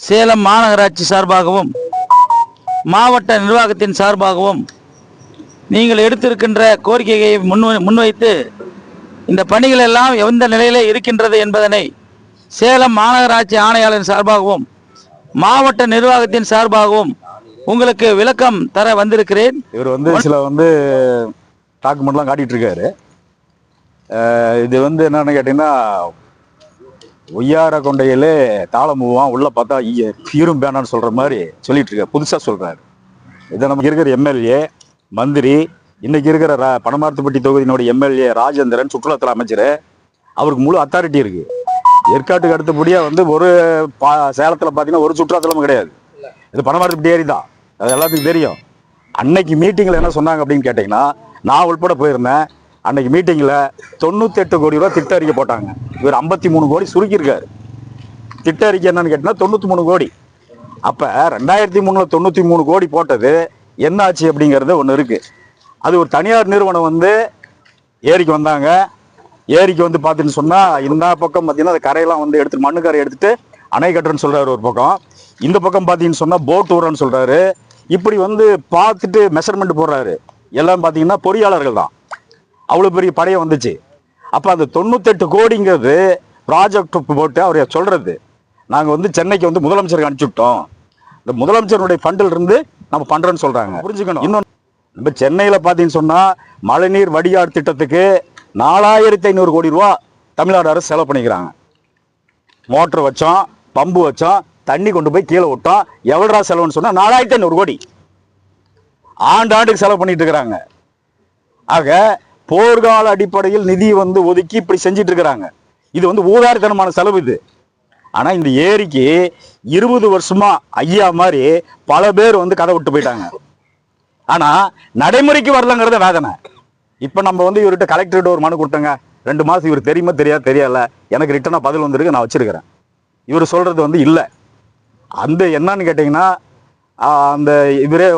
சேலம் மாநகராட்சி சார்பாகவும் மாவட்ட நிர்வாகத்தின் சார்பாகவும் நீங்கள் எடுத்திருக்கின்ற கோரிக்கையை முன்வைத்து இந்த பணிகள் எல்லாம் எந்த நிலையிலே இருக்கின்றது என்பதனை சேலம் மாநகராட்சி ஆணையாளரின் சார்பாகவும் மாவட்ட நிர்வாகத்தின் சார்பாகவும் உங்களுக்கு விளக்கம் தர வந்திருக்கிறேன். இவர் சில டாக்குமெண்ட்லாம் காட்டிட்டு இருக்காரு. இது என்னன்னு கேட்டீங்கன்னா, ஒய்யார கொண்டையிலே தாளம் மூவான் உள்ள பார்த்தா ஈரும் பேனான்னு சொல்ற மாதிரி சொல்லிட்டு இருக்காரு. புதுசா சொல்றாரு. இதை நமக்கு இருக்கிற எம்எல்ஏ மந்திரி, இன்னைக்கு இருக்கிற பனமரத்துப்பட்டி தொகுதியினுடைய எம்எல்ஏ ராஜேந்திரன், சுற்றுலாத்துறை அமைச்சர், அவருக்கு முழு அத்தாரிட்டி இருக்கு. ஏற்காட்டுக்கு அடுத்தபடியா ஒரு சேலத்துல பாத்தீங்கன்னா ஒரு சுற்றுலாத்தலமும் கிடையாது. இது பனமரத்துப்பட்டி ஏரி தான். அது எல்லாத்துக்கும் தெரியும். அன்னைக்கு மீட்டிங்ல என்ன சொன்னாங்க அப்படின்னு கேட்டீங்கன்னா, நான் உள்பட போயிருந்தேன். அன்னைக்கு மீட்டிங்ல 98 கோடி ரூபாய் திட்ட அறிக்கை போட்டாங்க. இவர் 53 கோடி சுருக்கியிருக்காரு. திட்ட அறிக்கை என்னன்னு கேட்டீங்கன்னா 93 கோடி. அப்ப 2003 93 கோடி போட்டது என்ன ஆச்சு அப்படிங்கிறது ஒண்ணு இருக்கு. அது ஒரு தனியார் நிறுவனம் ஏரிக்கு வந்தாங்க. ஏரிக்கு பாத்தீங்கன்னு சொன்னா, இந்த பக்கம் பாத்தீங்கன்னா அந்த கரையெல்லாம் எடுத்து மண்ணு கரை எடுத்துட்டு அணை கட்டுறன்னு சொல்றாரு ஒரு பக்கம். இந்த பக்கம் பாத்தீங்கன்னு சொன்னா போட் விடுறன்னு சொல்றாரு. இப்படி பார்த்துட்டு மெஷர்மெண்ட் போடுறாரு. எல்லாம் பாத்தீங்கன்னா பொறியாளர்கள் தான். அவ்வளவு பெரிய படைய வந்துச்சு. அப்ப அந்த 98 கோடிங்கிறது ப்ராஜெக்ட் போட்டு அவர் சொல்றது, நாங்க சென்னைக்கு முதலமைச்சருக்கு அனுப்பிச்சுட்டோம், இந்த முதலமைச்சருடைய ஃபண்டில் இருந்து நம்ம பண்றோம்னு சொல்றாங்க. புரிஞ்சுக்கணும். இன்னொன்று, நம்ம சென்னையில பாத்தீங்கன்னு சொன்னா மழைநீர் வடிகால் திட்டத்துக்கு 4500 கோடி ரூபா தமிழ்நாடு அரசு செலவு பண்ணிக்கிறாங்க. மோட்டர் வச்சோம், பம்பு வச்சோம், தண்ணி கொண்டு போய் கீழே விட்டோம். எவ்வளோ செலவுன்னு சொன்னா 4500 கோடி ஆண்டாண்டுக்கு செலவு பண்ணிட்டு இருக்கிறாங்க. ஆக போர்க்கால அடிப்படையில் நிதி ஒதுக்கி இப்படி செஞ்சிட்டு இருக்கிறாங்க. இது ஊதாரித்தனமான செலவு இது. ஆனா இந்த ஏரிக்கு 20 வருஷமா ஐயா மாதிரி பல பேர் கதை விட்டு போயிட்டாங்க. ஆனா நடைமுறைக்கு வரலங்கிறத வேதனை. இப்ப நம்ம இவர்கிட்ட கலெக்டர்கிட்ட ஒரு மனு கொடுத்தங்க. 2 மாசம் இவர் தெரியுமா தெரியல, எனக்கு ரிட்டனா பதில் வந்திருக்கு, நான் வச்சிருக்கிறேன். இவர் சொல்றது இல்லை. என்னன்னு கேட்டீங்கன்னா, அந்த இவரே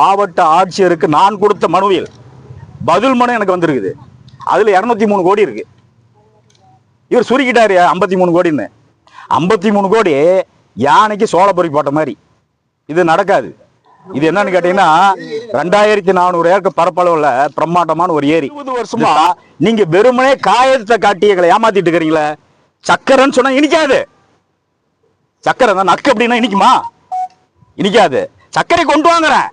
மாவட்ட ஆட்சியருக்கு நான் கொடுத்த மனுவில் பதில் மனு எனக்கு வந்திருக்குது. அதுல 203 கோடி இருக்கு. இவர் சுருக்கிட்டாரு 53 கோடின்னு. 53 கோடி யானைக்கு சோளப்பொறி போட்ட மாதிரி. இது நடக்காது. இது என்னன்னு கேட்டீங்கன்னா, 2400 ஏக்கர் பரப்பளவுல பிரம்மாண்டமான ஒரு ஏரி. 20 வருஷமா நீங்க வெறுமனே காயத்தை காட்டி எங்களை ஏமாத்திட்டு இருக்கிறீங்களே. சக்கரைன்னு சொன்னா இனிக்காது. சக்கரை தான் நக்கு அப்படின்னா இனிக்குமா? இனிக்காது. சர்க்கரை கொண்டு வாங்குறேன்.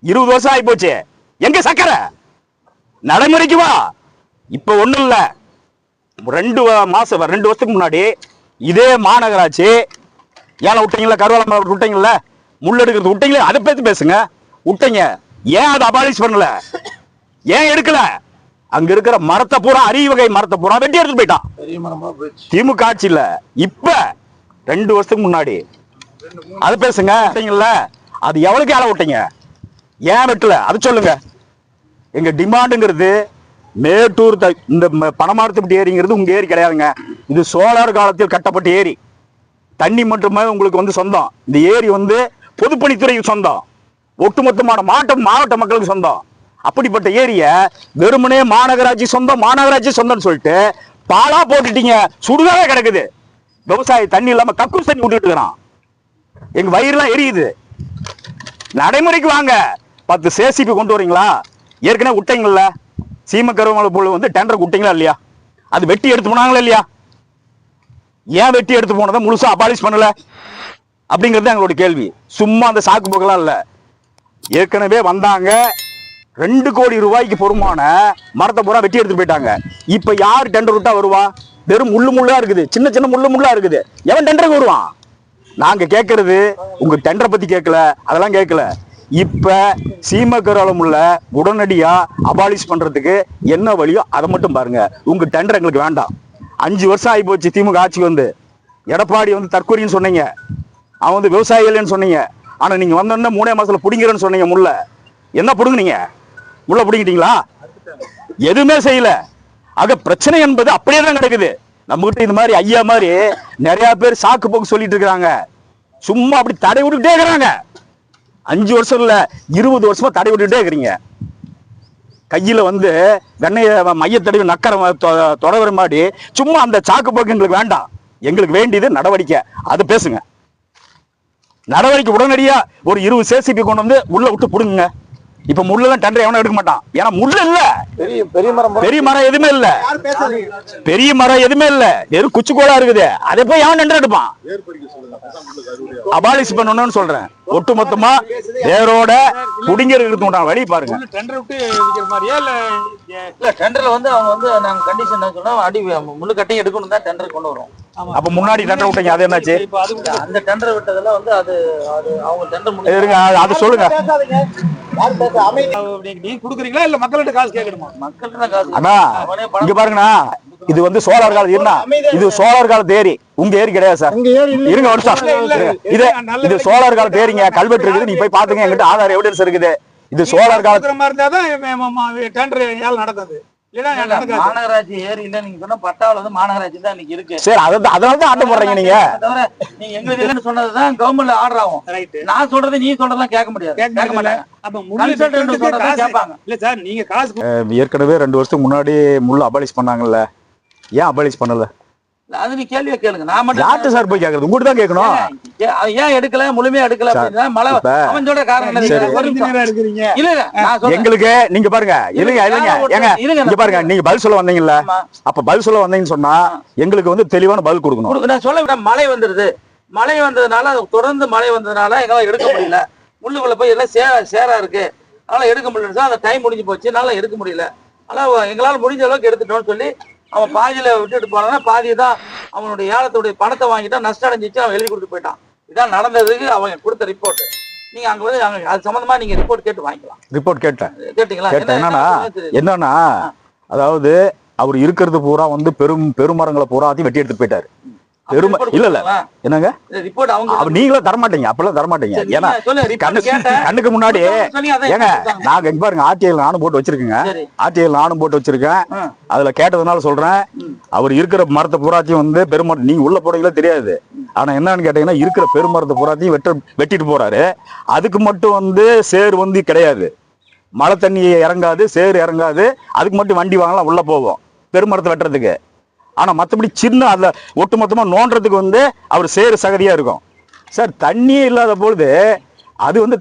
20 வருஷம் ஆகி போச்சு. எங்க சக்கரை? நடைமுறைக்கு வா. இப்ப ஒண்ணும் இல்ல. 2 வருஷத்துக்கு முன்னாடி இதே மாநகராட்சி ஏழை விட்டீங்களா, கருவாலை விட்டீங்கல்ல, முள்ளெடுக்கிறது விட்டீங்களா, அதை பத்தி பேசுங்க. விட்டீங்க. ஏன் அதை அபாலிஷ் பண்ணல? ஏன் எடுக்கல? அங்க இருக்கிற மரத்தை பூரா, அரிய வகை மரத்தை பூரா வெட்டி எடுத்து போயிட்டான். திமுக ஆட்சி இல்ல, இப்ப 2 வருஷத்துக்கு முன்னாடி அது பேசுங்க. அது எவ்வளவுக்கு ஏழை விட்டீங்க? ஏன் வெட்டல? அது சொல்லுங்க. எங்க டிமாண்டுங்கிறது மேட்டூர் இந்த பனமரத்துப்பட்டி ஏரிங்கிறது உங்க ஏரி கிடையாதுங்க. இது சோழர் காலத்தில் கட்டப்பட்ட ஏரி. தண்ணி மட்டுமே உங்களுக்கு சொந்தம். இந்த ஏரி பொதுப்பணித்துறைக்கு சொந்தம். ஒட்டுமொத்தமான மாவட்ட மக்களுக்கு சொந்தம். அப்படிப்பட்ட ஏரிய வெறுமனே மாநகராட்சி சொந்தம் சொல்லிட்டு பாலா போட்டுட்டீங்க. சுடுகாவே கிடக்குது. விவசாய தண்ணி இல்லாம கக்கூஸ் தண்ணி விட்டுட்டு இருக்கிறான். எங்க வயிறுலாம் எரியுது. நடைமுறைக்கு வாங்க. 10 சேசிபி கொண்டு வரீங்களா? ஏற்கனவே விட்டீங்கல்ல, சீம கருவமலை போல டெண்டர் விட்டீங்களா இல்லையா? அது வெட்டி எடுத்து போனாங்களா இல்லையா? ஏன் வெட்டி எடுத்து போனதை முழுசா அபாலிஷ் பண்ணல அப்படிங்கிறது எங்களோட கேள்வி. சும்மா அந்த சாக்கு போக்கெல்லாம் இல்ல. ஏற்கனவே வந்தாங்க. 2 கோடி ரூபாய்க்கு பொறுமான மரத்தை பூரா வெட்டி எடுத்து போயிட்டாங்க. இப்ப யார் டெண்டர் விட்டா வருவா? வெறும் முள்ளா இருக்குது. சின்ன முள்ளா இருக்குது. எவன் டெண்டருக்கு வருவான்? நாங்க கேட்கறது உங்க டெண்டரை பத்தி கேட்கல, அதெல்லாம் கேட்கல. இப்ப சீமக்கராலம் உள்ள உடனடியா அபாலிஷ் பண்றதுக்கு என்ன வழியோ அதை மட்டும் பாருங்க. உங்க டெண்டர் எங்களுக்கு வேண்டாம். 5 வருஷம் ஆகி போச்சு திமுக ஆட்சிக்கு. எடப்பாடி தற்கொலைன்னு சொன்னீங்க, அவன் விவசாயிகள்னு சொன்னீங்க. ஆனா நீங்க வந்தோன்னா 3 மாசத்துல புடிங்கிறன்னு சொன்னீங்க. முள்ள என்ன புடுங்குனீங்க? முள்ள புடுங்கிட்டீங்களா? எதுவுமே செய்யல. ஆக பிரச்சனை என்பது அப்படியே தான் கிடக்குது. நம்ம கிட்ட இந்த மாதிரி ஐயா மாதிரி நிறைய பேர் சாக்கு போக்கு சொல்லிட்டு இருக்கிறாங்க. சும்மா அப்படி தடை விட்டுக்கிட்டே இருக்கிறாங்க. 5 வருஷம் இல்ல, 20 வருஷமா தடை விட்டுக்கிட்டே இருக்கிறீங்க. கையில வெண்ணைய மைய தடவி நக்கர தொடர மாதிரி சும்மா அந்த சாக்கு போக்கு எங்களுக்கு வேண்டாம். எங்களுக்கு வேண்டியது நடவடிக்கை. அது பேசுங்க. நடவடிக்கை உடனடியா ஒரு 20 சேசிபி கொண்டு வந்து உள்ள விட்டு புடுங்க. இப்ப முள்ளெல்லாம் டெண்டர் எவனும் எடுக்க மாட்டான். ஏன்னா முள்ளு இல்ல, பெரிய மரம் எதுவுமே இல்ல, பெரிய மரம் எதுவுமே இல்ல, வெறும் குச்சிக்கோளா இருக்குது. அதை போய் எவன் டெண்டர் எடுப்பான்? அபாலிஷ் பண்ணணும்னு சொல்றேன். ஒட்டு மொத்தமா வேரோட குடிங்கிறது வழி பாருங்க. டெண்டர்ல வந்து அவங்க வந்து நாங்க கண்டிஷன் சொன்னா அடி முள்ளு கட்டையும் எடுக்கணும் தான் டெண்டர் கொண்டு வரும். அப்ப முன்னாடி டெண்டர் விட்டீங்க, அது என்னாச்சு? அந்த டெண்டர் விட்டதெல்லாம் வந்து அது அவங்க டெண்டர் இருங்க, அது சொல்லுங்க. நீங்க குடுக்குறீங்களா இல்ல மக்கள்கிட்ட காசு கேட்கணுமா? மக்கள்கிட்ட காசு. அண்ணா இங்க பாருங்கண்ணா, இது வந்து சோலார் கால ஏரினா, இது சோலார் கால ஏரி. உங்க ஏரி கிடையாது சார். இருங்க ஒரு நிமிஷம். இது சோலார் கால ஏரிங்க, கல்வெட்டு இருக்குது, நீ போய் பாத்துங்க. எங்கிட்ட ஆதார் எவிடன்ஸ் இருக்குது. இது சோலார் கால மாதிரி இருந்தாதான் டெண்டர் ஏல நடக்குது. மாநகராட்சி ஏரி இல்ல நீங்க சொன்ன பட்டாவில் வந்து மாநகராட்சி தான் இன்னைக்கு இருக்கு. சரி, அதனாலதான் ஆட்டம் போடுறீங்க நீங்க. தவிர நீங்க எங்களுக்கு இல்லைன்னு சொன்னதுதான் கவர்மெண்ட் ஆர்டர் ஆகும். நான் சொல்றது நீ சொல்றதெல்லாம் கேட்க முடியாது, கேட்க மாட்டாங்க. இல்ல சார், நீங்க காசு ஏற்கனவே 2 வருஷத்துக்கு முன்னாடி முள்ள அபாலிஷ் பண்ணாங்கல்ல, ஏன் அபாலிஷ் பண்ணல? அது நீ கேள்வியை கேளுங்க. நான் மட்டும் யார்கிட்ட சார் போய் கேக்குறது? உங்ககிட்ட தான் கேட்கணும். ஏன் எடுக்கல, முழுமையா எடுக்கல அப்படின்னா மழை அவன் சொல்ற காரணம் இல்ல. எங்களுக்கு நீங்க பாருங்க, இல்லங்க இங்க பாருங்க, நீங்க பதில் சொல்ல வந்தீங்கல்ல, அப்ப பதில் சொல்ல வந்தீங்கன்னு சொன்னா எங்களுக்கு வந்து தெளிவான பதில் கொடுக்கணும். நான் சொல்ல விட மழை வந்துருது, மழை வந்ததுனால தொடர்ந்து மழை வந்ததுனால எங்களால எடுக்க முடியல. முள்ளுக்குள்ள போய் எல்லாம் சேரா இருக்கு, அதனால எடுக்க முடியல. அந்த டைம் முடிஞ்சு போச்சு, என்னால எடுக்க முடியல. ஆனா எங்களால முடிஞ்ச அளவுக்கு எடுத்துட்டோம்னு சொல்லி அவன் பாதியில விட்டுட்டு போனா, பாதியை தான் அவனுடைய ஏலத்துடைய பணத்தை வாங்கிட்டா, நஷ்டம் அடைஞ்சிச்சு, அவன் எழுதி கொடுத்து போயிட்டான். இதான் நடந்ததுக்கு அவங்க கொடுத்த ரிப்போர்ட். நீங்க அங்க வந்து அது சம்பந்தமா நீங்க ரிப்போர்ட் கேட்டு வாங்கிக்கலாம். ரிப்போர்ட் கேட்டீங்களா? என்னன்னா அதாவது அவர் இருக்கிறது பூரா வந்து பெருமரங்களை பூராத்தையும் வெட்டி எடுத்துட்டு போயிட்டாரு. இல்ல என்னங்க நீங்களும் தரமாட்டீங்க, அப்பெல்லாம் தரமாட்டீங்க. ஏன்னா கண்ணுக்கு முன்னாடி ஏங்க நாங்க இங்க பாருங்க, ஆர்டிஐல நானும் போட்டு வச்சிருக்கேங்க, ஆர்டிஐல நானும் போட்டு வச்சிருக்கேன். அதுல கேட்டதுனால சொல்றேன், அவர் இருக்கிற மரத்தை பூராத்தையும் வந்து பெருமரம் நீங்க உள்ள போறீங்களா தெரியாது. ஆனா என்னன்னு கேட்டீங்கன்னா, இருக்கிற பெருமரத்தை பூராத்தையும் வெட்டிட்டு போறாரு. அதுக்கு மட்டும் வந்து சேர் வந்து கிடையாது, மழை தண்ணி இறங்காது, சேர் இறங்காது. அதுக்கு மட்டும் வண்டி வாங்கலாம், உள்ள போவோம் பெருமரத்தை வெட்டுறதுக்கு. ஆனா மற்றபடி சின்ன அதுல ஒட்டு மொத்தமா நோன்றதுக்கு வந்து அவர் சேறு சகதியா இருக்கும் சார். தண்ணியே இல்லாத பொழுது அது வந்து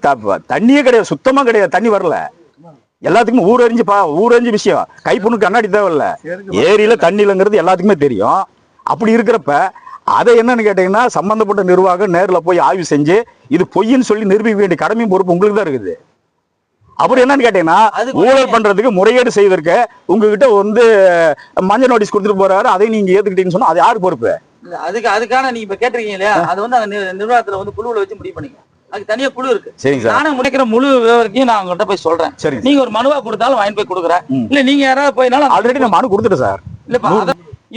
தண்ணியே கிடையாது, சுத்தமா கிடையாது, தண்ணி வரல. எல்லாத்துக்குமே ஊரறிஞ்சு விஷயம். கைப்புண்ணுக்கு கண்ணாடி தேவையில்ல, ஏரியில தண்ணி இல்லைங்கிறது எல்லாத்துக்குமே தெரியும். அப்படி இருக்கிறப்ப அதை என்னன்னு கேட்டீங்கன்னா, சம்பந்தப்பட்ட நிர்வாகம் நேரில் போய் ஆய்வு செஞ்சு இது பொய்ன்னு சொல்லி நிரூபிக்க வேண்டிய கடமையும் பொறுப்பு உங்களுக்கு தான் இருக்குது. அப்புறம் என்னன்னு கேட்டீங்கன்னா, ஊழல் பண்றதுக்கு முறையீடு செய்வதற்கு உங்ககிட்ட வந்து மஞ்சள் நோட்டீஸ் கொடுத்துட்டு போறாரு, அதை நீங்க ஏத்துக்கிட்டீங்கன்னு சொன்னா அது யாரு பொறுப்பு? அதுக்கான நீங்க இப்ப கேட்டிருக்கீங்க இல்லையா, அது வந்து அந்த நிர்வாகத்துல வந்து குழுவுல வச்சு முடிவு பண்ணிக்கலாம். அதுக்கு தனியா குழு இருக்கு. சரிங்க சார். நானும் முடிக்கிற முழு விவரத்தையும் நான் உங்கள்கிட்ட போய் சொல்றேன். சரி, நீங்க ஒரு மனுவா கொடுத்தாலும் வாங்கி போய் கொடுக்குறேன். இல்ல நீங்க யாராவது போயினாலும் ஆல்ரெடி நான் மனு கொடுத்துட்டேன் சார். இல்ல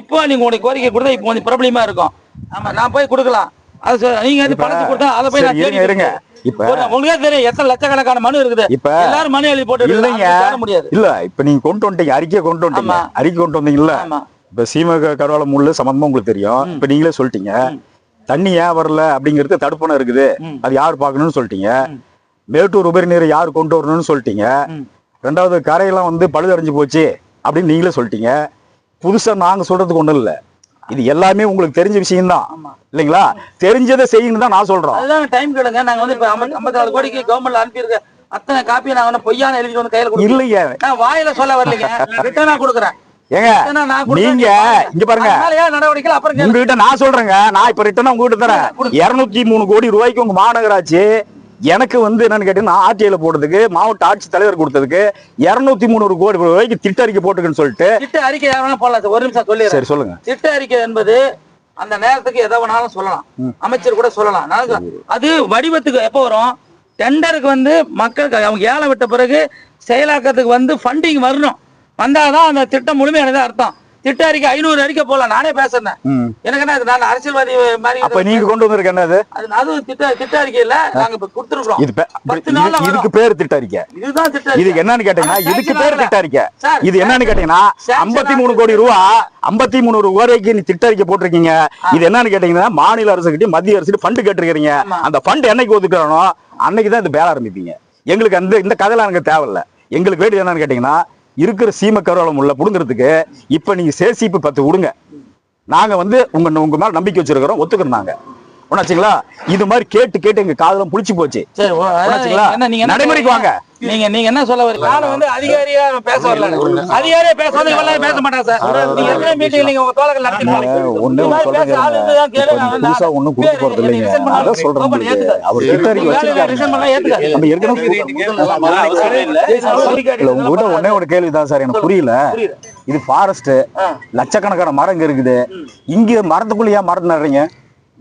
இப்போ நீங்க உங்களுடைய கோரிக்கை கொடுத்தா இப்போ கொஞ்சம் ப்ராப்ளமா இருக்கும். ஆமா, நான் போய் கொடுக்கலாம். அது நீங்க பணத்தை கொடுத்தா அதை போய் நான் இருங்க. இப்ப உங்களுக்கு தெரியும் எத்தனை லட்சக்கணக்கான மனு இருக்குது. இப்ப எல்லாரும் மனு எழுதி போட்டு முடியாது. இல்ல இப்ப நீங்க கொண்டு வந்துட்டீங்க, அறிக்கையை கொண்டு வந்துட்டீங்க, அறிக்கை கொண்டு வந்தீங்கல்ல. இப்ப சீம கருவாள முள்ளு சம்பந்தமா உங்களுக்கு தெரியும். இப்ப நீங்களே சொல்லிட்டீங்க, தண்ணி ஏன் வரல அப்படிங்கிறது தடுப்பணை இருக்குது, அது யாரு பாக்கணும்னு சொல்லிட்டீங்க. மேட்டூர் உபரி நீரை யாரு கொண்டு வரணும்னு சொல்லிட்டீங்க. 2வது கரையெல்லாம் வந்து பழுதடைஞ்சு போச்சு அப்படின்னு நீங்களே சொல்லிட்டீங்க. புதுசா நாங்க சொல்றதுக்கு ஒண்ணும் இல்ல, இது எல்லாமே உங்களுக்கு தெரிஞ்ச விஷயம் தான் இல்லைங்களா? தெரிஞ்சதை செய்யணும் தான் நான் சொல்றோம். அதுதான் டைம் கேளுங்க. நாங்க வந்து 54 கோடிக்கு கவர்மெண்ட்ல அனுப்பியிருக்க அத்தனை காப்பியை நாங்க பொய்யான எழுதி வந்து கையில கொடுக்கல. இல்லைங்க, நான் வாயில சொல்ல வரலைங்க, ரிட்டனா கொடுக்குறேன். ஏங்க நீங்க இங்க பாருங்க, நடவடிக்கை அப்புறம் உங்ககிட்ட நான் சொல்றேங்க, நான் இப்ப ரிட்டனா உங்ககிட்ட தரேன். 203 கோடி ரூபாய்க்கு உங்க மாநகராட்சி எனக்கு வந்து என்னன்னு கேட்டீங்கன்னா, ஆர்டிஐல போடுறதுக்கு மாவட்ட ஆட்சி தலைவர் கொடுத்ததுக்கு 203 கோடி ரூபாய்க்கு திட்ட அறிக்கை போட்டுக்குன்னு சொல்லிட்டு. திட்ட அறிக்கை போடலாம். ஒரு நிமிஷம் சொல்லி சரி சொல்லுங்க. திட்ட அறிக்கை என்பது அந்த நேரத்துக்கு எதை வேணாலும் சொல்லலாம், அமைச்சர் கூட சொல்லலாம். அது வடிவத்துக்கு எப்போ வரும்? டெண்டருக்கு வந்து மக்களுக்கு அவங்க ஏலம் விட்ட பிறகு செயலாக்கத்துக்கு வந்து ஃபண்டிங் வரணும். வந்தாதான் அந்த திட்டம் முழுமையானதா அர்த்தம். திட்ட அறிக்கை 500 அறிக்கை போலாம். நானே பேசுறேன். எனக்கு என்ன, நான் அரசியல்வாதி மாதிரி. அப்ப நீங்க கொண்டு வந்திருக்க என்னது? அது திட்ட அறிக்கையில நாங்க இப்ப கொடுத்துருக்கோம். இதுக்கு பேரு திட்ட அறிக்கை. இதுதான் திட்ட. இது என்னன்னு கேட்டீங்கன்னா, இதுக்கு பேரு திட்ட அறிக்கை. இது என்னன்னு கேட்டீங்கன்னா, 53 கோடி ரூபா 53 கோடிக்கு நீ திட்ட அறிக்கை போட்டிருக்கீங்க. இது என்னன்னு கேட்டீங்கன்னா, மாநில அரசு கிட்ட மத்திய அரசு ஃபண்ட் கேட்டிருக்கீங்க. அந்த ஃபண்ட் என்னைக்கு ஒதுக்குறானோ அன்னைக்குதான் இது வேலை ஆரம்பிப்பீங்க. எங்களுக்கு இந்த கதையெல்லாம் எனக்கு தேவையில்ல. எங்களுக்கு வேண்டியது என்னன்னு கேட்டீங்கன்னா, இருக்கிற சீம கருவாளம் உள்ள புடுங்கிறதுக்கு இப்ப நீங்க சேசிப்பு 10 விடுங்க. நாங்க வந்து உங்க மேல நம்பிக்கை வச்சிருக்கிறோம், ஒத்துக்கிறோம் நாங்க. ஒண்ணாச்சுங்களா? இது மாதிரி கேட்டு கேட்டு எங்க காதெல்லாம் புளிச்சு போச்சு. சரி, ஒண்ணாச்சுங்களா? நடைமுறைக்கு வாங்க. நீங்க என்ன சொல்ல வரீங்க? நான் வந்து அதிகாரியா பேச வரல. அதிகாரியா பேச வந்து இவெல்லாம் பேச மாட்டாங்க சார். நீங்க எத்தனை மீட்டிங் நீங்க உங்க தோழர்கள் நடத்திருக்கீங்க. ஒண்ணு புதுசா ஒண்ணும் கொடுக்க போறது இல்லைங்க. அதான் சொல்றேன். அவர் கிட்ட உங்ககிட்ட ஒன்னே ஒரு கேள்விதான் சார், எனக்கு புரியல. இது ஃபாரஸ்ட், லட்சக்கணக்கான மரம் இங்க இருக்குது. இங்க மரத்துக்குள்ள ஏன் மரத்தை நடுறீங்க?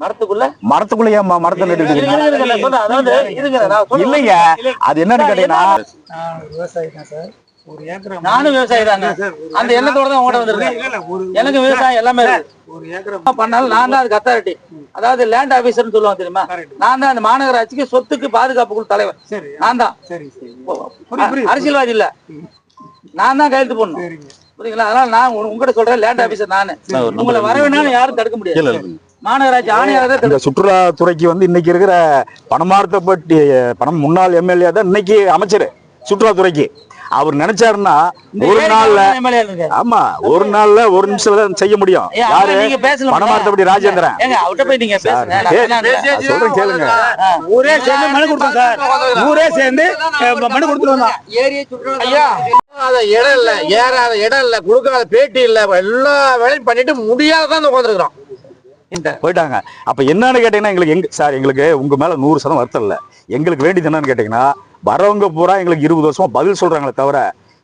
மரத்துக்குள்ள ஏன் மரத்தை நட்டுட்டு இல்லைங்க? அது என்னன்னு கேட்டீங்கன்னா, நானும் விவசாயி தாங்க. அந்த எண்ணத்தோட தான் உங்கள்கிட்ட வந்திருக்கேன். எனக்கு விவசாயம் எல்லாமே பண்ணாலும் நான் தான் அது அத்தாரிட்டி, அதாவது லேண்ட் ஆபீசர்னு சொல்லுவாங்க தெரியுமா? நான் தான் அந்த மாநகராட்சிக்கு சொத்துக்கு பாதுகாப்பு குழு தலைவர். நான் தான், அரசியல்வாதி இல்ல, நான் தான் கையெழுத்து போடணும். புரியுங்களா? அதனால நான் உங்ககிட்ட சொல்றேன், லேண்ட் ஆபீசர் நானு. உங்களை வரவேணாலும் யாரும் தடுக்க முடியாது. மாநகராட்சி ஆணையாளர். இந்த சுற்றுலாத்துறைக்கு வந்து இன்னைக்கு இருக்கிற பணமார்த்தப்பட்டி முன்னாள் எம்எல்ஏ தான் இன்னைக்கு அமைச்சர் சுற்றுலாத்துறைக்கு. அவர் நினைச்சாருன்னா ஒரு நாள்ல, ஆமா, ஒரு நாள்ல ஒரு நிமிஷம் செய்ய முடியும். யாரு? பணமார்த்தப்பட்டி ராஜேந்திரன். சொல்றேன் கேளுங்க. ஊரே சேர்ந்து மனு கொடுத்தோம் சார். ஊரே சேர்ந்து மனு கொடுத்துருவோம். ஐயா, இடம் இல்ல, ஏறாத இடம் இல்ல, கொடுக்காத பேட்டி இல்ல, எல்லா வேலையும் பண்ணிட்டு முடியாதான் உட்காந்துருக்கிறோம். போயிட்டாங்க. அப்ப என்னன்னு கேட்டீங்கன்னா, எங்களுக்கு சார், எங்களுக்கு உங்க மேல 100% வருத்தம் இல்ல. எங்களுக்கு வேண்டியது என்னன்னு கேட்டீங்கன்னா, வரவங்க பூரா எங்களுக்கு 20 வருஷமா பதில் சொல்றாங்களே தவிர,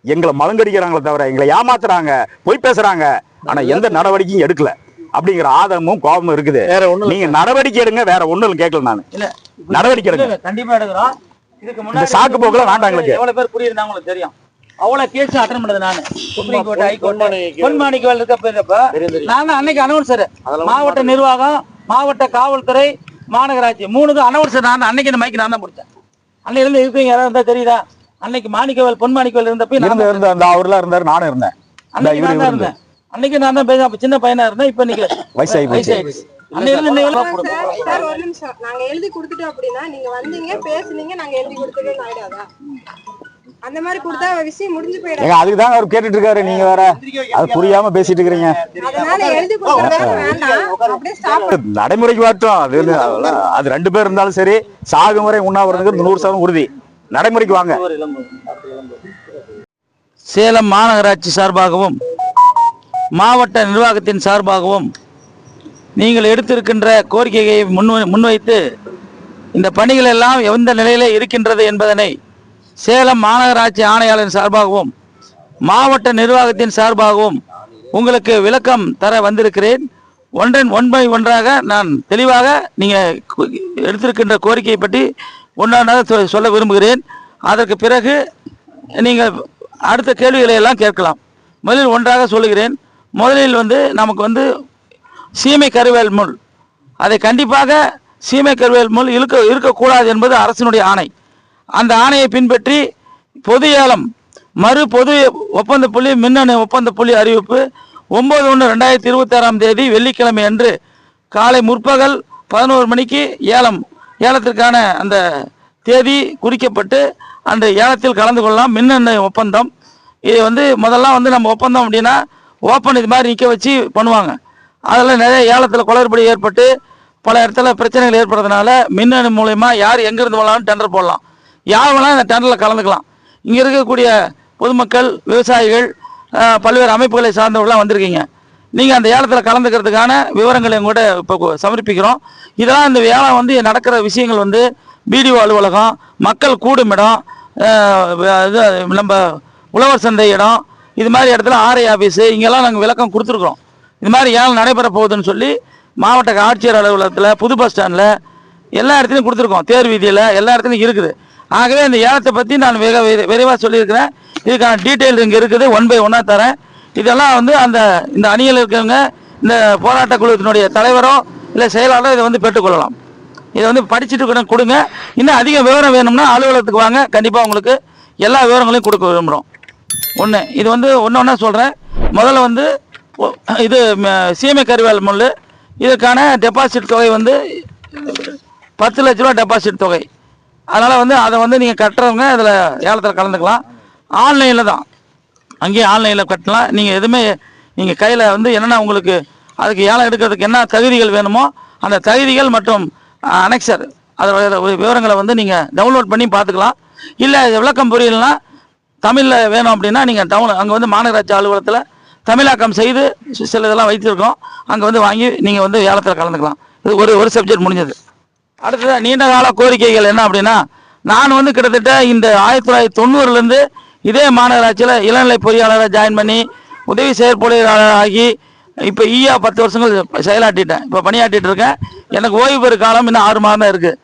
எங்களை மலங்கடிக்கிறாங்களே தவிர, எங்களை ஏமாத்துறாங்க, பொய் பேசுறாங்க. ஆனா எந்த நடவடிக்கையும் எடுக்கல அப்படிங்கிற ஆதமும் கோபமும் இருக்குது. நீங்க நடவடிக்கை எடுங்க, வேற ஒண்ணும் கேட்கல. நான் நடவடிக்கை எடுங்க, கண்டிப்பா எடுக்கிறோம். இதுக்கு முன்னாடி சாக்கு போக்குல வேண்டாம். எங்களுக்கு எவ்வளவு பேர் புரியுது உங்களுக்கு தெரியும். அவ்வளவு கேஸ் அட்டன் பண்ணது நானு. சுப்ரீம் கோர்ட், ஹைகோர்ட், பொன்மாணிக்கவேல் இருக்கப்ப நான் அன்னைக்கு அனௌன்சர், மாவட்ட நிர்வாகம், மாவட்ட காவல்துறை, மாநகராட்சி 3க்கும் அனௌன்சர் நான். அன்னைக்கு இந்த மைக்கு நான் தான் முடிச்சேன். அன்னைக்கு இருந்து இருக்கீங்க, யாராவது இருந்தா தெரியுதா? அன்னைக்கு மாணிக்கவேல், பொன்மாணிக்கவேல் இருந்தப்ப அந்த அவர்லாம் இருந்தாரு, நானும் இருந்தேன். அன்னைக்கு நான் தான் இருந்தேன். அன்னைக்கு நான் தான் பேச சின்ன பையனா இருந்தேன். இப்ப இன்னைக்கு வயசாயிடுச்சு. சார் ஒரு நிமிஷம், நாங்க எழுதி கொடுத்துட்டோம் அப்படின்னா நீங்க வந்தீங்க பேசுனீங்க, நாங்க எழுதி கொடுத்துட்டோம் ஆயிடாதா? அந்த மாதிரி கொடுத்தா விஷயம் முடிஞ்சு போயிடும். அதுக்குதான் அவர் கேட்டுட்டு இருக்காரு, நீங்க வேற அது புரியாம பேசிட்டு இருக்கீங்க. அதனால எழுதி கொடுக்கறது வேண்டாம், அப்படியே ஸ்டாப். நடைமுறைக்கு வரட்டும். அது 2 பேர் இருந்தாலும் சரி, சாகும் வரை உண்ணாவிரதம் 100% உறுதி. நடைமுறைக்கு வாங்க. சேலம் மாநகராட்சி சார்பாகவும் மாவட்ட நிர்வாகத்தின் சார்பாகவும் நீங்கள் எடுத்திருக்கின்ற கோரிக்கையை முன்வைத்து இந்த பணிகள் எல்லாம் எந்த நிலையில இருக்கின்றது என்பதனை சேலம் மாநகராட்சி ஆணையாளரின் சார்பாகவும் மாவட்ட நிர்வாகத்தின் சார்பாகவும் உங்களுக்கு விளக்கம் தர வந்திருக்கிறேன். ஒன் பை ஒன்றாக நான் தெளிவாக நீங்கள் எடுத்திருக்கின்ற கோரிக்கையை பற்றி ஒன்றாக சொல்ல விரும்புகிறேன். அதற்கு பிறகு நீங்கள் அடுத்த கேள்விகளை எல்லாம் கேட்கலாம். முதலில் ஒன்றாக சொல்லுகிறேன். முதலில் நமக்கு சீமை கருவேல் முள், அதை கண்டிப்பாக சீமை கருவேல் முள் இருக்கக்கூடாது என்பது அரசினுடைய ஆணை. அந்த ஆணையை பின்பற்றி பொது ஏலம் பொது ஒப்பந்த புள்ளி மின்னணு ஒப்பந்த புள்ளி அறிவிப்பு 9/1/2026 வெள்ளிக்கிழமை அன்று காலை முற்பகல் 11 மணிக்கு ஏலத்திற்கான அந்த தேதி குறிக்கப்பட்டு அந்த ஏலத்தில் கலந்து கொள்ளலாம். மின்னணு ஒப்பந்தம் இது முதல்லாம் நம்ம ஒப்பந்தம் அப்படின்னா ஓப்பன் இது மாதிரி நிற்க வச்சு பண்ணுவாங்க. அதில் நிறைய ஏலத்தில் குளறுபடி ஏற்பட்டு பல இடத்துல பிரச்சனைகள் ஏற்படுறதுனால மின்னணு மூலயமா யார் எங்கேருந்து போகலான்னு டெண்டர் போடலாம். யார் வேணாலும் இந்த டெண்டரில் கலந்துக்கலாம். இங்கே இருக்கக்கூடிய பொதுமக்கள், விவசாயிகள், பல்வேறு அமைப்புகளை சார்ந்தவர்களாம் வந்திருக்கீங்க. நீங்கள் அந்த ஏலத்தில் கலந்துக்கிறதுக்கான விவரங்களை கூட இப்போ சமர்ப்பிக்கிறோம். இதெல்லாம் இந்த ஏலம் நடக்கிற விஷயங்கள் பிடிஓ அலுவலகம், மக்கள் கூடும் இடம், நம்ம உழவர் சந்தை இடம், இது மாதிரி இடத்துல ஆர்ஐ ஆஃபீஸு, இங்கெல்லாம் நாங்கள் விளக்கம் கொடுத்துருக்குறோம். இது மாதிரி ஏலம் நடைபெற போகுதுன்னு சொல்லி மாவட்ட ஆட்சியர் அலுவலகத்தில், புது பஸ் ஸ்டாண்டில் எல்லா இடத்துலையும் கொடுத்துருக்கோம். தேர் வீதியில் எல்லா இடத்துலையும் இருக்குது. ஆகவே இந்த ஏலத்தை பற்றி நான் விரைவாக சொல்லியிருக்கிறேன். இதுக்கான டீட்டெயில் இங்கே இருக்குது, 1 by 1 தரேன். இதெல்லாம் இந்த அணியில் இருக்கிறவங்க, இந்த போராட்ட குழுவினுடைய தலைவரோ இல்லை செயலாளரோ இதை பெற்றுக்கொள்ளலாம். இதை படிச்சுட்டு கொடுங்க. இன்னும் அதிக விவரம் வேணும்னா அலுவலகத்துக்கு வாங்க, கண்டிப்பாக உங்களுக்கு எல்லா விவரங்களையும் கொடுக்க விரும்புகிறோம். ஒன்று இது ஒன்று சொல்கிறேன். முதல்ல இது சீமை கருவேல் முள், இதுக்கான டெபாசிட் தொகை 10 லட்ச ரூபா டெபாசிட் தொகை. அதனால் அதை நீங்கள் கட்டுறவங்க அதில் ஏலத்தில் கலந்துக்கலாம். ஆன்லைனில் தான், அங்கேயே ஆன்லைனில் கட்டலாம். நீங்கள் எதுவுமே நீங்கள் கையில் என்னென்னா உங்களுக்கு அதுக்கு ஏலம் எடுக்கிறதுக்கு என்ன தகுதிகள் வேணுமோ அந்த தகுதிகள் மற்றும் அனெக்சர் அதோட விவரங்களை வந்து நீங்கள் டவுன்லோட் பண்ணி பார்த்துக்கலாம். இல்லை விளக்கம் புரியலன்னா தமிழில் வேணும் அப்படின்னா நீங்கள் அங்கே வந்து மாநகராட்சி அலுவலகத்தில் தமிழாக்கம் செய்து சில இதெல்லாம் வைத்திருக்கோம். அங்கே வந்து வாங்கி நீங்கள் வந்து ஏலத்தில் கலந்துக்கலாம். இது ஒரு சப்ஜெக்ட் முடிஞ்சது. அடுத்தது நீண்ட கால கோரிக்கைகள் என்ன அப்படின்னா, நான் வந்து கிட்டத்தட்ட இந்த 1990 இதே மாநகராட்சியில் இளநிலை பொறியாளராக ஜாயின் பண்ணி உதவி செயற்பொறியாளர் ஆகி இப்போ 10 வருஷங்கள் செயலாட்டிட்டேன். இப்போ பணியாற்றிட்டு இருக்கேன். எனக்கு ஓய்வு பெறு காலம் இன்னும் 6 மாதம் தான் இருக்குது.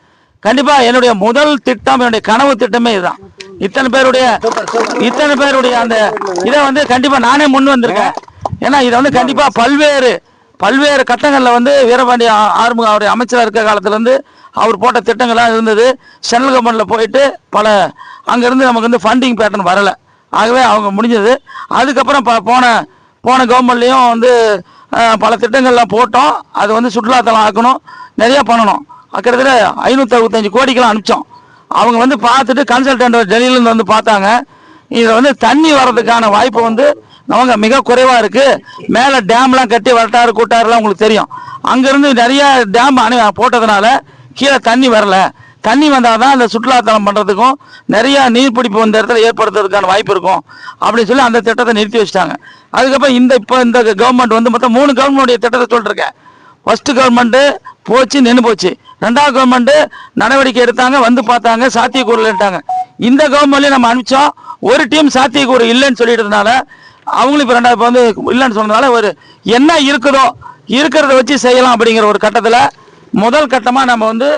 கண்டிப்பாக என்னுடைய முதல் திட்டம், என்னுடைய கனவு திட்டமே இதுதான். இத்தனை பேருடைய அந்த இதை வந்து கண்டிப்பாக நானே முன் வந்திருக்கேன். ஏன்னா இதை வந்து கண்டிப்பாக பல்வேறு கட்டங்களில் வந்து வீரபாண்டி ஆறுமுகம் அவருடைய அமைச்சராக இருக்க காலத்துலேருந்து அவர் போட்ட திட்டங்கள்லாம் இருந்தது. சென்ட்ரல் கவர்மெண்ட்டில் போயிட்டு அங்கேருந்து நமக்கு வந்து ஃபண்டிங் பேட்டர்ன் வரலை. ஆகவே அவங்க முடிஞ்சது. அதுக்கப்புறம் போன கவர்மெண்ட்லேயும் வந்து பல திட்டங்கள்லாம் போட்டோம். அது வந்து சுற்றுலாத்தலம் ஆக்கணும், நிறையா பண்ணணும். கிட்டத்தட்ட 565 கோடிக்கெல்லாம் அனுப்பிச்சோம். அவங்க வந்து பார்த்துட்டு கன்சல்டன்ட் டெல்லியிலேருந்து வந்து பார்த்தாங்க. இதில் வந்து தண்ணி வர்றதுக்கான வாய்ப்பு வந்து அவங்க மிக குறைவாக இருக்குது. மேலே டேம்லாம் கட்டி வரட்டாறு கூட்டாறுலாம் உங்களுக்கு தெரியும். அங்கேருந்து நிறைய டேம் போட்டதுனால கீழே தண்ணி வரல. தண்ணி வந்தால் தான் அந்த சுற்றுலாத்தலம் பண்ணுறதுக்கும் நிறையா நீர்பிடிப்பு இந்த இடத்துல ஏற்படுத்துறதுக்கான வாய்ப்பு இருக்கும் அப்படின்னு சொல்லி அந்த திட்டத்தை நிறுத்தி வச்சுட்டாங்க. அதுக்கப்புறம் இப்போ இந்த கவர்மெண்ட் வந்து மொத்தம் 3 கவர்மெண்ட்டுடைய திட்டத்தை சொல்லிருக்கேன். ஃபர்ஸ்ட் கவர்மெண்ட்டு போச்சு, நின்று போச்சு. 2வது கவர்மெண்ட்டு நடவடிக்கை எடுத்தாங்க, வந்து பார்த்தாங்க, சாத்தியக்கூறுட்டாங்க. இந்த கவர்மெண்ட்லேயும் நம்ம அனுப்பிச்சோம். ஒரு டீம் சாத்தியக்கூறு இல்லைன்னு சொல்லிட்டதுனால அவங்களும் இப்போ 2வது வந்து இல்லைன்னு சொன்னதுனால ஒரு என்ன இருக்கிறத வச்சு செய்யலாம் அப்படிங்கிற ஒரு கட்டத்தில் முதல் கட்டமாக நம்ம வந்து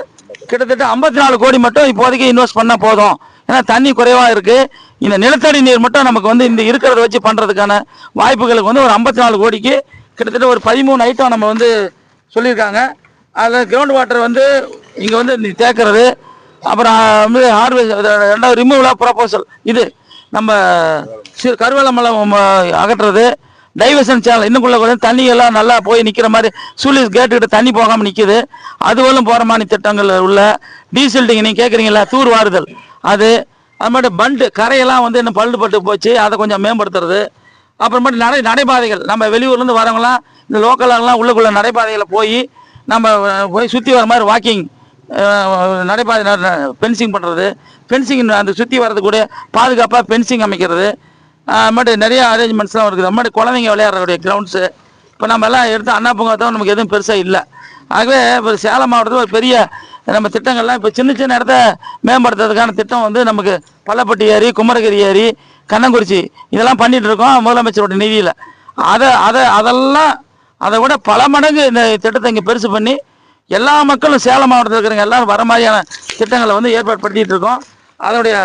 கிட்டத்தட்ட 54 கோடி மட்டும் இப்போதைக்கு இன்வெஸ்ட் பண்ணால் போதும். ஏன்னா தண்ணி குறைவாக இருக்குது. இந்த நிலத்தடி நீர் மட்டும் நமக்கு வந்து இந்த இருக்கிறத வச்சு பண்ணுறதுக்கான வாய்ப்புகளுக்கு வந்து ஒரு 54 கோடிக்கு கிட்டத்தட்ட ஒரு 13 ஐட்டம் நம்ம வந்து சொல்லியிருக்காங்க. அதில் கிரவுண்ட் வாட்டர் வந்து இங்கே வந்து தேக்கிறது, அப்புறம் வந்து ரெண்டாவது ரிமூவல் ஆஃப் ப்ரொபோசல், இது நம்ம கருவேல மலம் அகற்றுறது, டைவர்ஷன் சேனல் இன்னுக்குள்ள தண்ணி எல்லாம் நல்லா போய் நிற்கிற மாதிரி சூலிஸ் கேட்டுக்கிட்ட தண்ணி போகாமல் நிற்கிது. அதுவரையும் போகிற மாதிரி திட்டங்கள் உள்ள டீசல்டிங் நீங்கள் கேட்குறீங்களா, தூர் வாருதல், அது மாதிரி பண்டு கரையெல்லாம் வந்து இன்னும் பட்டு போச்சு, அதை கொஞ்சம் மேம்படுத்துறது. அப்புறமேட்டு நடைபாதைகள் நம்ம வெளியூர்லேருந்து வரவங்களாம் இந்த லோக்கலாகலாம் உள்ளுக்குள்ள நடைபாதைகளை போய் சுற்றி வர மாதிரி வாக்கிங் நடைபாதை ஃபென்சிங் பண்ணுறது, ஃபென்சிங் அந்த சுற்றி வரதுக்கூடிய பாதுகாப்பாக ஃபென்சிங் அமைக்கிறது. அது நிறைய அரேஞ்ச்மெண்ட்ஸ்லாம் இருக்குது. அது குழந்தைங்க விளையாடுறக்கூடிய கிரவுண்ட்ஸு இப்போ நம்ம எல்லாம் எடுத்து அண்ணா பூங்கா தான் நமக்கு எதுவும் பெருசாக இல்லை. ஆகவே இப்போ சேலம் மாவட்டத்தில் ஒரு பெரிய நம்ம திட்டங்கள்லாம் இப்போ சின்ன இடத்த மேம்படுத்துறதுக்கான திட்டம் வந்து நமக்கு பள்ளப்பட்டி ஏரி, குமரகிரி ஏரி, கண்ணங்குறிச்சி இதெல்லாம் பண்ணிகிட்டு இருக்கோம் முதலமைச்சரோட நிதியில். அதை விட பல மடங்கு இந்த திட்டத்தை இங்கே பெருசு பண்ணி எல்லா மக்களும் சேலம் மாவட்டத்தில் இருக்கிறவங்க எல்லாரும் வர மாதிரியான திட்டங்களை வந்து ஏற்பாடு படுத்திகிட்டு இருக்கோம். அதோடைய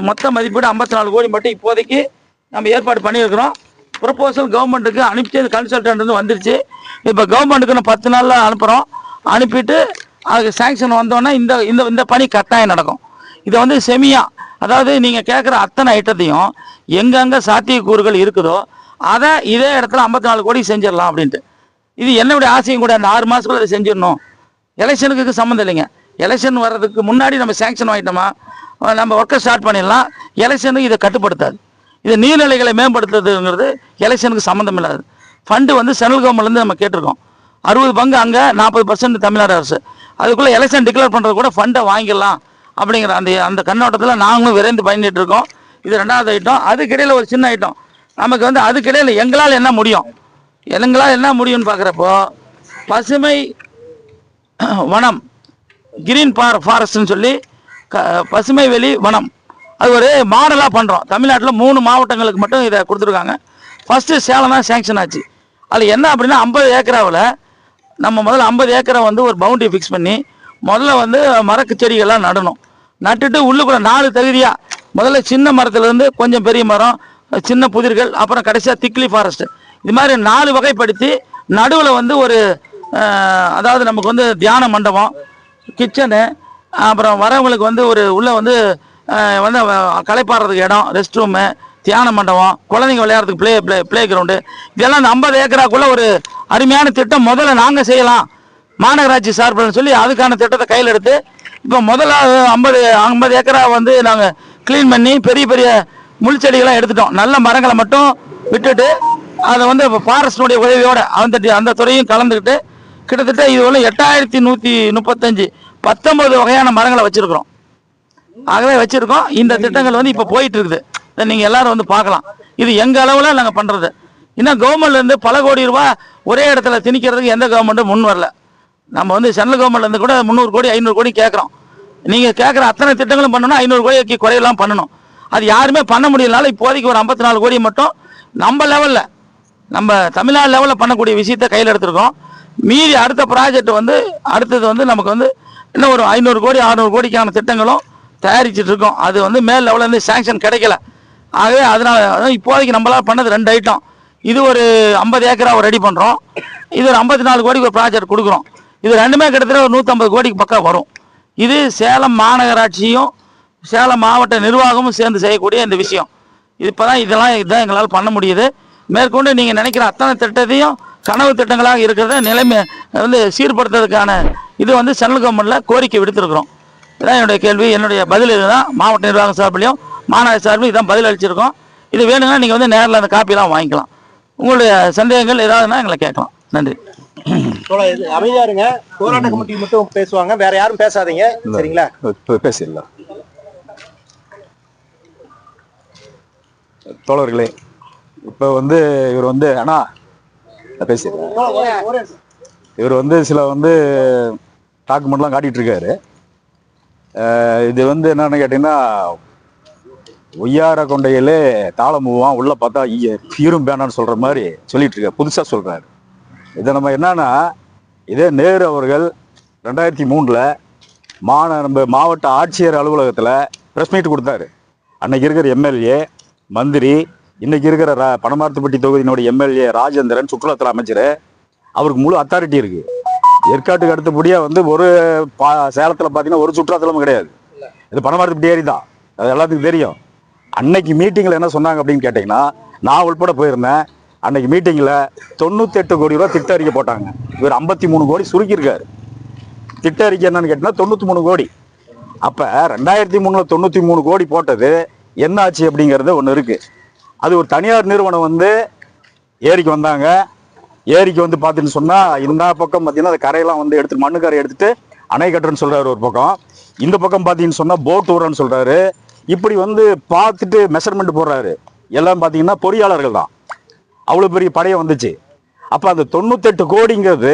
மொத்த மதிப்பீடு 54 கோடி மட்டும் இப்போதைக்கு நம்ம ஏற்பாடு பண்ணியிருக்கிறோம். ப்ரொபோசல் கவர்மெண்ட்டுக்கு அனுப்பிச்சு கன்சல்டன்ட் வந்து வந்துருச்சு. இப்போ கவர்மெண்ட்டுக்கு நான் 10 நாளில் அனுப்புகிறோம். அனுப்பிட்டு அதுக்கு சாங்ஷன் வந்தோடனே இந்த பணி கட்டாயம் நடக்கும். இதை வந்து அதாவது நீங்கள் கேட்குற அத்தனை ஐட்டத்தையும் எங்கெங்கே சாத்தியக்கூறுகள் இருக்குதோ அதை இதே இடத்துல 54 கோடி செஞ்சிடலாம் அப்படின்ட்டு. இது என்னுடைய ஆசையும் கூட. அந்த 6 மாதத்துக்குள்ள அதை செஞ்சிடணும். எலெக்ஷனுக்கு சம்மந்தம் இல்லைங்க. எலெக்ஷன் வர்றதுக்கு முன்னாடி நம்ம சாங்ஷன் வாங்கிட்டோமா நம்ம ஒர்க்கை ஸ்டார்ட் பண்ணிடலாம். எலெக்ஷனுக்கு இதை கட்டுப்படுத்தாது. இது நீர்நிலைகளை மேம்படுத்துறதுங்கிறது எலெக்ஷனுக்கு சம்மந்தம் இல்லாது. ஃபண்டு வந்து சென்ட்ரல் கவர்மெண்ட்லேருந்து நம்ம கேட்டிருக்கோம். 60 பங்கு அங்கே, 40% தமிழ்நாடு அரசு. அதுக்குள்ளே எலெக்ஷன் டிக்ளேர் பண்ணுறது கூட ஃபண்டை வாங்கிடலாம் அப்படிங்கிற அந்த கண்ணோட்டத்தில் நாங்களும் விரைந்து பயணிட்டு இருக்கோம். இது 2வது ஐட்டம். அதுக்கிடையில் ஒரு சின்ன ஐட்டம் நமக்கு வந்து அதுக்கிடையில் எங்களால் என்ன முடியும்னு பார்க்குறப்போ பசுமை வனம், கிரீன் ஃபாரஸ்ட்னு சொல்லி பசுமை வெளி வனம், அது ஒரு மாடலாக பண்ணுறோம். தமிழ்நாட்டில் 3 மாவட்டங்களுக்கு மட்டும் இதை கொடுத்துருக்காங்க. ஃபஸ்ட்டு சேலம் தான் சேங்ஷன் ஆச்சு. அதில் என்ன அப்படின்னா 50 ஏக்கராவில் நம்ம முதல்ல 50 ஏக்கரை வந்து ஒரு பவுண்டரி ஃபிக்ஸ் பண்ணி முதல்ல வந்து மரக்கு செடிகள்லாம் நடணும். நட்டுட்டு உள்ளுக்குள்ள 4 தகுதியாக முதல்ல சின்ன மரத்துலேருந்து கொஞ்சம் பெரிய மரம், சின்ன புதிர்கள், அப்புறம் கடைசியாக திக்லி ஃபாரஸ்ட்டு, இது மாதிரி 4 வகைப்படுத்தி நடுவில் வந்து ஒரு அதாவது நமக்கு வந்து தியான மண்டபம், கிச்சனு, அப்புறம் வரவங்களுக்கு வந்து உள்ளே வந்து களைப்பாடுறதுக்கு இடம், ரெஸ்ட் ரூமு, தியான மண்டபம், குழந்தைங்க விளையாடுறதுக்கு ப்ளே கிரவுண்டு, இதெல்லாம் அந்த 50 ஏக்கராக்குள்ளே ஒரு அருமையான திட்டம் முதல்ல நாங்கள் செய்யலாம் மாநகராட்சி சார்பில்னு சொல்லி அதுக்கான திட்டத்தை கையில் எடுத்து இப்போ முதல்ல 50 ஏக்கரா வந்து நாங்கள் க்ளீன் பண்ணி பெரிய பெரிய முள் செடிகளாக எடுத்துட்டோம். நல்ல மரங்களை மட்டும் விட்டுட்டு அதை வந்து ஃபாரஸ்டினுடைய உதவியோட அந்த துறையும் கலந்துக்கிட்டு கிட்டத்தட்ட இது வந்து 8135 19 வகையான மரங்களை வச்சிருக்கிறோம். ஆகவே வச்சிருக்கோம். இந்த திட்டங்கள் வந்து இப்போ போயிட்டு இருக்குது. இதை நீங்கள் எல்லாரும் வந்து பார்க்கலாம். இது எங்கள் அளவில் நாங்கள் பண்ணுறது. இன்னும் கவர்மெண்ட்லேருந்து பல கோடி ரூபாய் ஒரே இடத்துல திணிக்கிறதுக்கு எந்த கவர்மெண்ட்டும் முன் வரல. நம்ம வந்து சென்ட்ரல் கவர்மெண்ட்லேருந்து கூட 300 கோடி 500 கோடி கேட்குறோம். நீங்கள் கேட்குற அத்தனை திட்டங்களும் பண்ணணும், 500 கோடிக்கு குறையெல்லாம் பண்ணணும். அது யாருமே பண்ண முடியலனால இப்போதைக்கு ஒரு 54 கோடி மட்டும் நம்ம லெவலில், நம்ம தமிழ்நாடு லெவலில் பண்ணக்கூடிய விஷயத்தை கையில் எடுத்திருக்கோம். மீதி அடுத்த ப்ராஜெக்ட் வந்து அடுத்தது வந்து நமக்கு வந்து இன்னும் ஒரு 500 கோடி 600 கோடிக்கான திட்டங்களும் தயாரிச்சுட்டு இருக்கோம். அது வந்து மேல் லெவலில் இருந்து சாங்ஷன் கிடைக்கல. ஆகவே அதனால இப்போதைக்கு நம்மளால் பண்ணது 2 ஐட்டம். இது ஒரு 50 ஏக்கரா ரெடி பண்ணுறோம். இது ஒரு 54 கோடிக்கு ஒரு ப்ராஜெக்ட் கொடுக்குறோம். இது ரெண்டுமே கிட்டத்தட்ட ஒரு 150 கோடிக்கு பக்கம் வரும். இது சேலம் மாநகராட்சியும் சேலம் மாவட்ட நிர்வாகமும் சேர்ந்து செய்யக்கூடிய இந்த விஷயம். இதுதான் எங்களால் பண்ண முடியுது. மேற்கொண்டு நீங்கள் நினைக்கிற அத்தனை திட்டத்தையும் கனவு திட்டங்களாக இருக்கிறத நிலைமை வந்து சீர்படுத்துறதுக்கான இது வந்து சென்ட்ரல் கவர்மெண்ட்டில் கோரிக்கை விடுத்திருக்கிறோம். இதுதான் என்னுடைய கேள்வி. என்னுடைய பதில் இதுதான். மாவட்ட நிர்வாகம் சார்பிலையும் மாநகர சார்பிலும் இதான் பதில் அளிச்சிருக்கோம். இது வேணுங்கன்னா நீங்கள் வந்து நேரில் அந்த காப்பியெல்லாம் வாங்கிக்கலாம். உங்களுடைய சந்தேகங்கள் ஏதாவதுன்னா எங்களை கேட்கலாம். நன்றி. அமைதியா இருங்க. போராட்ட கமிட்டி மட்டும் பேசுவாங்க, வேற யாரும் பேசாதீங்க, சரிங்களா? பேசிடலாம். தோழர்களே, இப்போ வந்து இவர் வந்து அண்ணா பேசிடுறேன். இவர் வந்து சில வந்து டாக்குமெண்ட்லாம் காட்டிட்டு இருக்காரு. இது வந்து என்னன்னு கேட்டீங்கன்னா, ஒய்யார கொண்டையிலே தாளம் மூவான் உள்ள பார்த்தா ஈரும் பேனான்னு சொல்ற மாதிரி சொல்லிட்டு இருக்காரு. புதுசா சொல்றாரு. இதை நம்ம என்னன்னா, இதே நேரு அவர்கள் 2003 நம்ம மாவட்ட ஆட்சியர் அலுவலகத்தில் ப்ரெஸ் மீட் கொடுத்தாரு. அன்னைக்கு இருக்கிற எம்எல்ஏ மந்திரி, இன்னைக்கு இருக்கிற பனமார்த்துப்பட்டி தொகுதியினுடைய எம்எல்ஏ ராஜேந்திரன், சுற்றுலாத்துறை அமைச்சர், அவருக்கு முழு அத்தாரிட்டி இருக்கு. ஏற்காட்டுக்கு அடுத்தபடியாக வந்து ஒரு சேலத்தில் பார்த்தீங்கன்னா ஒரு சுற்றுலாத்தலமும் கிடையாது. இது பனமார்த்துப்பட்டி ஏரி தான், அது எல்லாத்துக்கும் தெரியும். அன்னைக்கு மீட்டிங்கில் என்ன சொன்னாங்க அப்படின்னு கேட்டிங்கன்னா, நான் உள்பட போயிருந்தேன். அன்னைக்கு மீட்டிங்கில் 98 கோடி ரூபா திட்ட அறிக்கை போட்டாங்க. இவர் 53 கோடி சுருக்கியிருக்காரு. திட்ட அறிக்கை என்னன்னு கேட்டிங்கன்னா 93 கோடி. அப்போ 2003 93 கோடி போட்டது என்ன ஆச்சு அப்படிங்கிறது ஒன்று இருக்கு. அது ஒரு தனியார் நிறுவனம் வந்து ஏரிக்கு வந்தாங்க. ஏரிக்கு வந்து பார்த்தீங்கன்னு சொன்னால் இந்த பக்கம் பார்த்தீங்கன்னா அந்த கரையெல்லாம் வந்து எடுத்துட்டு மண்ணுக்கரை எடுத்துட்டு அணை கட்டுறன்னு சொல்றாரு ஒரு பக்கம். இந்த பக்கம் பார்த்தீங்கன்னு சொன்னால் போட் விடுறன்னு சொல்றாரு. இப்படி வந்து பார்த்துட்டு மெஷர்மெண்ட் போடுறாரு. எல்லாம் பார்த்தீங்கன்னா பொறியாளர்கள் தான். அவ்வளோ பெரிய படையை வந்துச்சு. அப்போ அந்த 98 கோடிங்கிறது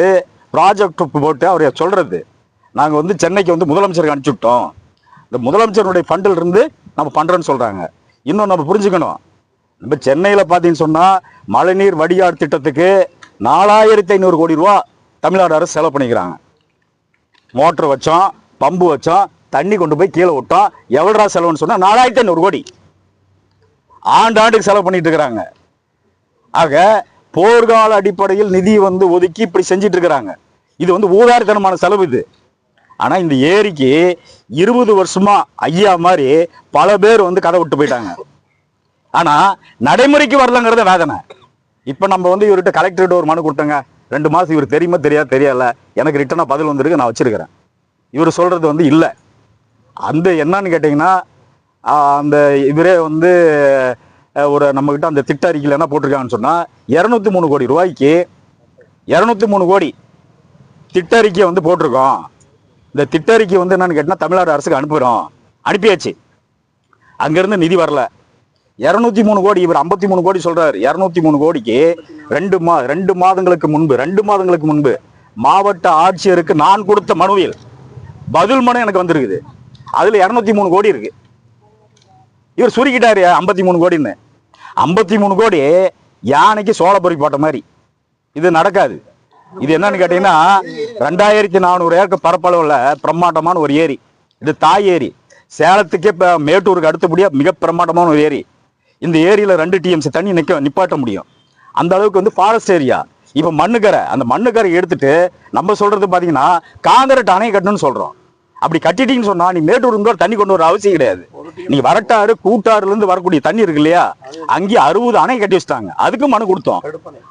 ப்ராஜெக்ட் போட்டு அவர் சொல்றது, நாங்கள் வந்து சென்னைக்கு வந்து முதலமைச்சருக்கு அனுப்பிச்சுட்டோம், இந்த முதலமைச்சருடைய ஃபண்டில் இருந்து நம்ம பண்ணுறோன்னு சொல்கிறாங்க. இன்னும் நம்ம புரிஞ்சுக்கணும், நம்ம சென்னையில் பார்த்தீங்கன்னு சொன்னால் மழைநீர் வடிகால் திட்டத்துக்கு 4500 கோடி ரூபா தமிழ்நாடு அரசு செலவு பண்ணிக்கிறாங்க. மோட்டர் வச்சோம், பம்பு வச்சோம், தண்ணி கொண்டு போய் கீழே விட்டோம். எவ்வளோ செலவுன்னு சொன்னால் 4500 கோடி ஆண்டாண்டுக்கு செலவு பண்ணிட்டு இருக்கிறாங்க. ஆக போர்க்கால அடிப்படையில் நிதி வந்து ஒதுக்கி இப்படி செஞ்சிட்டு இருக்கிறாங்க. இது வந்து ஊதாரித்தனமான செலவு இது. ஆனா இந்த ஏரிக்கு 20 வருஷமா ஐயா மாதிரி பல பேர் வந்து கதை விட்டு போயிட்டாங்க. ஆனா நடைமுறைக்கு வரலங்கிறத வேதனை. இப்ப நம்ம வந்து இவர்கிட்ட கலெக்டர்கிட்ட ஒரு மனு கொடுத்தங்க, 2 மாசம் இவர் தெரியுமா தெரியல, எனக்கு ரிட்டனா பதில் வந்திருக்கு, நான் வச்சிருக்கிறேன். இவர் சொல்றது வந்து இல்லை. அந்த என்னன்னு கேட்டீங்கன்னா, அந்த இவரே வந்து ஒரு நம்மகிட்ட அந்த திட்ட அறிக்கையில் என்ன போட்டிருக்காங்கன்னு சொன்னா 203 கோடி ரூபாய்க்கு 203 கோடி திட்ட அறிக்கையை வந்து போட்டிருக்கோம். இந்த திட்ட அறிக்கை வந்து என்னன்னு கேட்டீங்கன்னா தமிழ்நாடு அரசுக்கு அனுப்பியாச்சு. அங்கிருந்து நிதி வரல. 203 கோடி, இவர் 53 கோடி சொல்றாரு. 203 கோடிக்கு 2 மாதங்களுக்கு முன்பு மாவட்ட ஆட்சியருக்கு நான் கொடுத்த மனுவில் பதில் மனு எனக்கு வந்திருக்குது. அதுல 203 கோடி இருக்கு. இவர் சுருக்கிட்டாரு 53 கோடின்னு. 53 கோடி யானைக்கு சோளப்பொறி போட்ட மாதிரி. இது நடக்காது. இது என்னன்னு கேட்டீங்கன்னா 2400 ஏக்கர் பரப்பளவுல பிரம்மாண்டமான ஒரு ஏரி. இது தாய் ஏரி. சேலத்துக்கே இப்ப மேட்டூருக்கு அடுத்தபடியா மிக பிரம்மாண்டமான ஒரு ஏரி. இந்த ஏரியில 2 TMC தண்ணி நிப்பாட்ட முடியும். அந்த அளவுக்கு வந்து ஃபாரஸ்ட் ஏரியா. இப்ப மண்ணுக்கரை, அந்த மண்ணுக்கரை எடுத்துட்டு நம்ம சொல்றது பாத்தீங்கன்னா காங்கிரீட் அணை கட்டணும்னு சொல்றோம். அப்படி கட்டிட்டீங்கன்னு சொன்னா நீ மேட்டூர் தண்ணி கொண்டு வர அவசியம் கிடையாது. நீ வரட்டாறு கூட்டாறுல இருந்து வரக்கூடிய தண்ணி இருக்கு இல்லையா, அங்கேயே 60 அணை கட்டி வச்சுட்டாங்க. அதுக்கு மனு கொடுத்தோம்.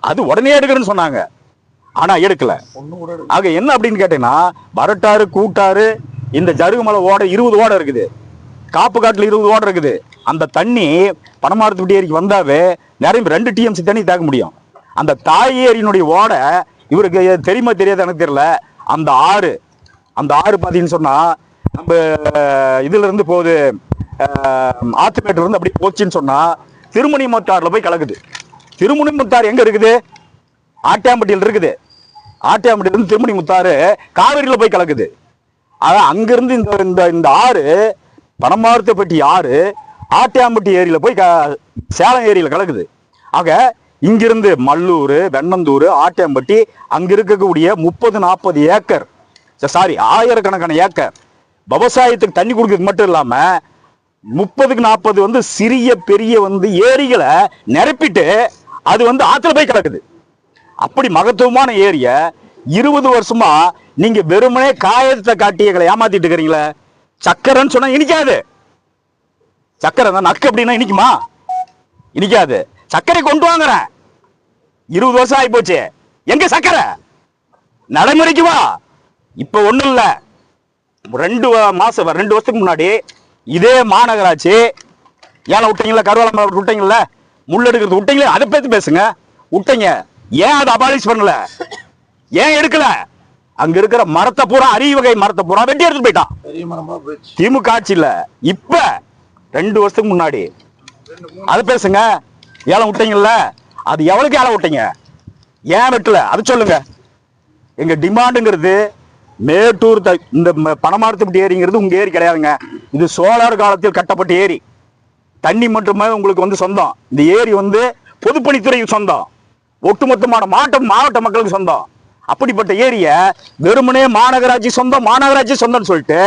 அது உடனே எடுக்கிறேன்னு சொன்னாங்க. ஆனா எடுக்கல. ஆக என்ன அப்படின்னு கேட்டீங்கன்னா, வரட்டாறு கூட்டாறு இந்த ஜருகுமலை ஓட 20 ஓடை இருக்குது. காப்பு காட்டுல 20 ஓடை இருக்குது. அந்த தண்ணி பனமாரத்துப்பட்டி ஏரிக்கு வந்தாவே நிறைய 2 TMC தண்ணி தேக்க முடியும். அந்த தாய் ஏரியினுடைய ஓடை இவருக்கு தெரியுமா தெரியாது எனக்கு தெரியல. அந்த ஆறு பார்த்தீங்கன்னு சொன்னா நம்ம இதுல இருந்து போகுது, ஆத்துமேட்டுல இருந்து அப்படி போச்சுன்னு சொன்னா திருமணி முத்தாறுல போய் கலக்குது. திருமணி முத்தாறு எங்க இருக்குது? ஆட்டியாம்பட்டியில் இருக்குது. ஆட்டியாம்பட்டியில இருந்து திருமணி முத்தாறு காவிரியில போய் கலக்குது. அங்கிருந்து இந்த ஆறு பனமார்த்தப்பட்டி ஆறு ஆட்டியாம்பட்டி ஏரியில போய் சேலம் ஏரியில கலக்குது. ஆக இங்கிருந்து மல்லூர், வெண்ணந்தூர், ஆட்டியாம்பட்டி அங்க இருக்கக்கூடிய 30-40 ஏக்கர், சாரி ஆயிரக்கணக்கான ஏக்கர் விவசாயத்துக்கு தண்ணி கொடுக்கறது மட்டும் இல்லாம 30-40 வந்து சிறிய பெரிய வந்து ஏரிகளை நிரப்பிட்டு அது வந்து ஆத்துல போய் கிடக்குது. அப்படி மகத்துவமான ஏரிய 20 வருஷமா நீங்க வெறுமனே காயத்தை காட்டி எங்களை ஏமாத்திட்டு இருக்கிறீங்களே. சக்கரைன்னு சொன்னா இனிக்காது. சக்கரை தான் நக்கு அப்படின்னா இனிக்குமா? இனிக்காது. சர்க்கரை கொண்டு வாங்குறேன். 20 வருஷம் ஆகி போச்சு. எங்க சர்க்கரை? நடைமுறைக்கு வா. இப்ப ஒண்ணும் இல்ல, 2 வருஷத்துக்கு முன்னாடி இதே மாநகராட்சி ஏழை விட்டீங்களா, கருவாலம் விட்டீங்கல்ல, முள் எடுக்கிறது விட்டீங்களே, அதை பத்தி பேசுங்க. விட்டீங்க, ஏன் அதை அபாலிஷ் பண்ணல? ஏன் எடுக்கல? அங்க இருக்கிற மரத்தை பூரா, அரிய வகை மரத்தை பூரா வெட்டி எடுத்துட்டு போயிட்டான் திமுக ஆட்சியில. இப்ப 2 வருஷத்துக்கு முன்னாடி அதை பேசுங்க. ஏழை விட்டீங்கல்ல, அது எவ்வளவுக்கு ஏழை விட்டீங்க? ஏன் வெட்டல? அது சொல்லுங்க. எங்க டிமாண்டுங்கிறது மேட்டூர் இந்த பனமாரத்துப்பட்டி ஏரிங்கிறது உங்க ஏரி கிடையாதுங்க. இது சோழர் காலத்தில் கட்டப்பட்ட ஏரி. தண்ணி மட்டுமே உங்களுக்கு வந்து சொந்தம். இந்த ஏரி வந்து பொதுப்பணித்துறைக்கு சொந்தம், ஒட்டுமொத்தமான மாவட்ட மக்களுக்கு சொந்தம். அப்படிப்பட்ட ஏரிய வெறுமனே மாநகராட்சி சொந்தம்னு சொல்லிட்டு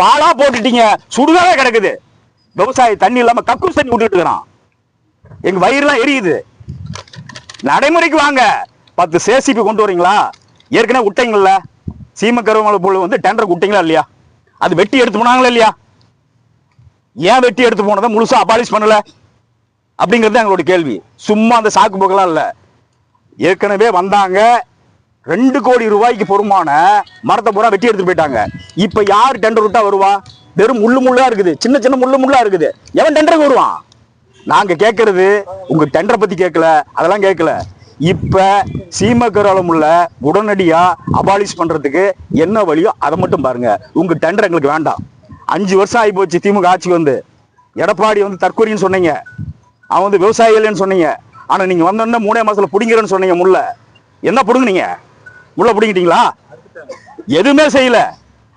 பாலா போட்டுட்டீங்க. சுடுகாவே கிடக்குது. விவசாய தண்ணி இல்லாம கக்கூஸ் தண்ணி விட்டுட்டு இருக்கிறான். எங்க வயிறுலாம் எரியுது. நடைமுறைக்கு வாங்க. 10 சேசிபி கொண்டு வரீங்களா? ஏற்கனவே விட்டீங்கல்ல, சீமக்கருவமலை போல வந்து டெண்டர் விட்டீங்களா இல்லையா? அது வெட்டி எடுத்து போனாங்களா இல்லையா? ஏன் வெட்டி எடுத்து போனதை முழுசா அபாலிஷ் பண்ணல அப்படிங்கிறது எங்களோட கேள்வி. சும்மா அந்த சாக்கு போக்கெல்லாம் இல்ல. ஏற்கனவே வந்தாங்க, 2 கோடி ரூபாய்க்கு பொறுமான மரத்தை பூரா வெட்டி எடுத்து போயிட்டாங்க. இப்ப யார் டெண்டர் விட்டா வருவா? வெறும் முள்ளா இருக்குது, சின்ன முள்ளா இருக்குது. எவன் டெண்டருக்கு வருவான்? நாங்க கேட்கறது உங்க டெண்டரை பத்தி கேட்கல, அதெல்லாம் கேட்கல. இப்ப சீமக்கருவலம் உள்ள உடனடியா அபாலிஷ் பண்றதுக்கு என்ன வழியோ அதை மட்டும் பாருங்க. உங்க டெண்டர் எங்களுக்கு வேண்டாம். 5 வருஷம் ஆகி போச்சு திமுக ஆட்சிக்கு வந்து. எடப்பாடி வந்து தற்கொலைன்னு சொன்னீங்க, அவன் வந்து விவசாயி இல்லைன்னு சொன்னீங்க. ஆனா நீங்க வந்தோடனே 3 மாசத்துல புடிங்கிறேன்னு சொன்னீங்க. முள்ள என்ன புடுங்குனீங்க? முள்ள புடுங்கிட்டீங்களா? எதுவுமே செய்யல.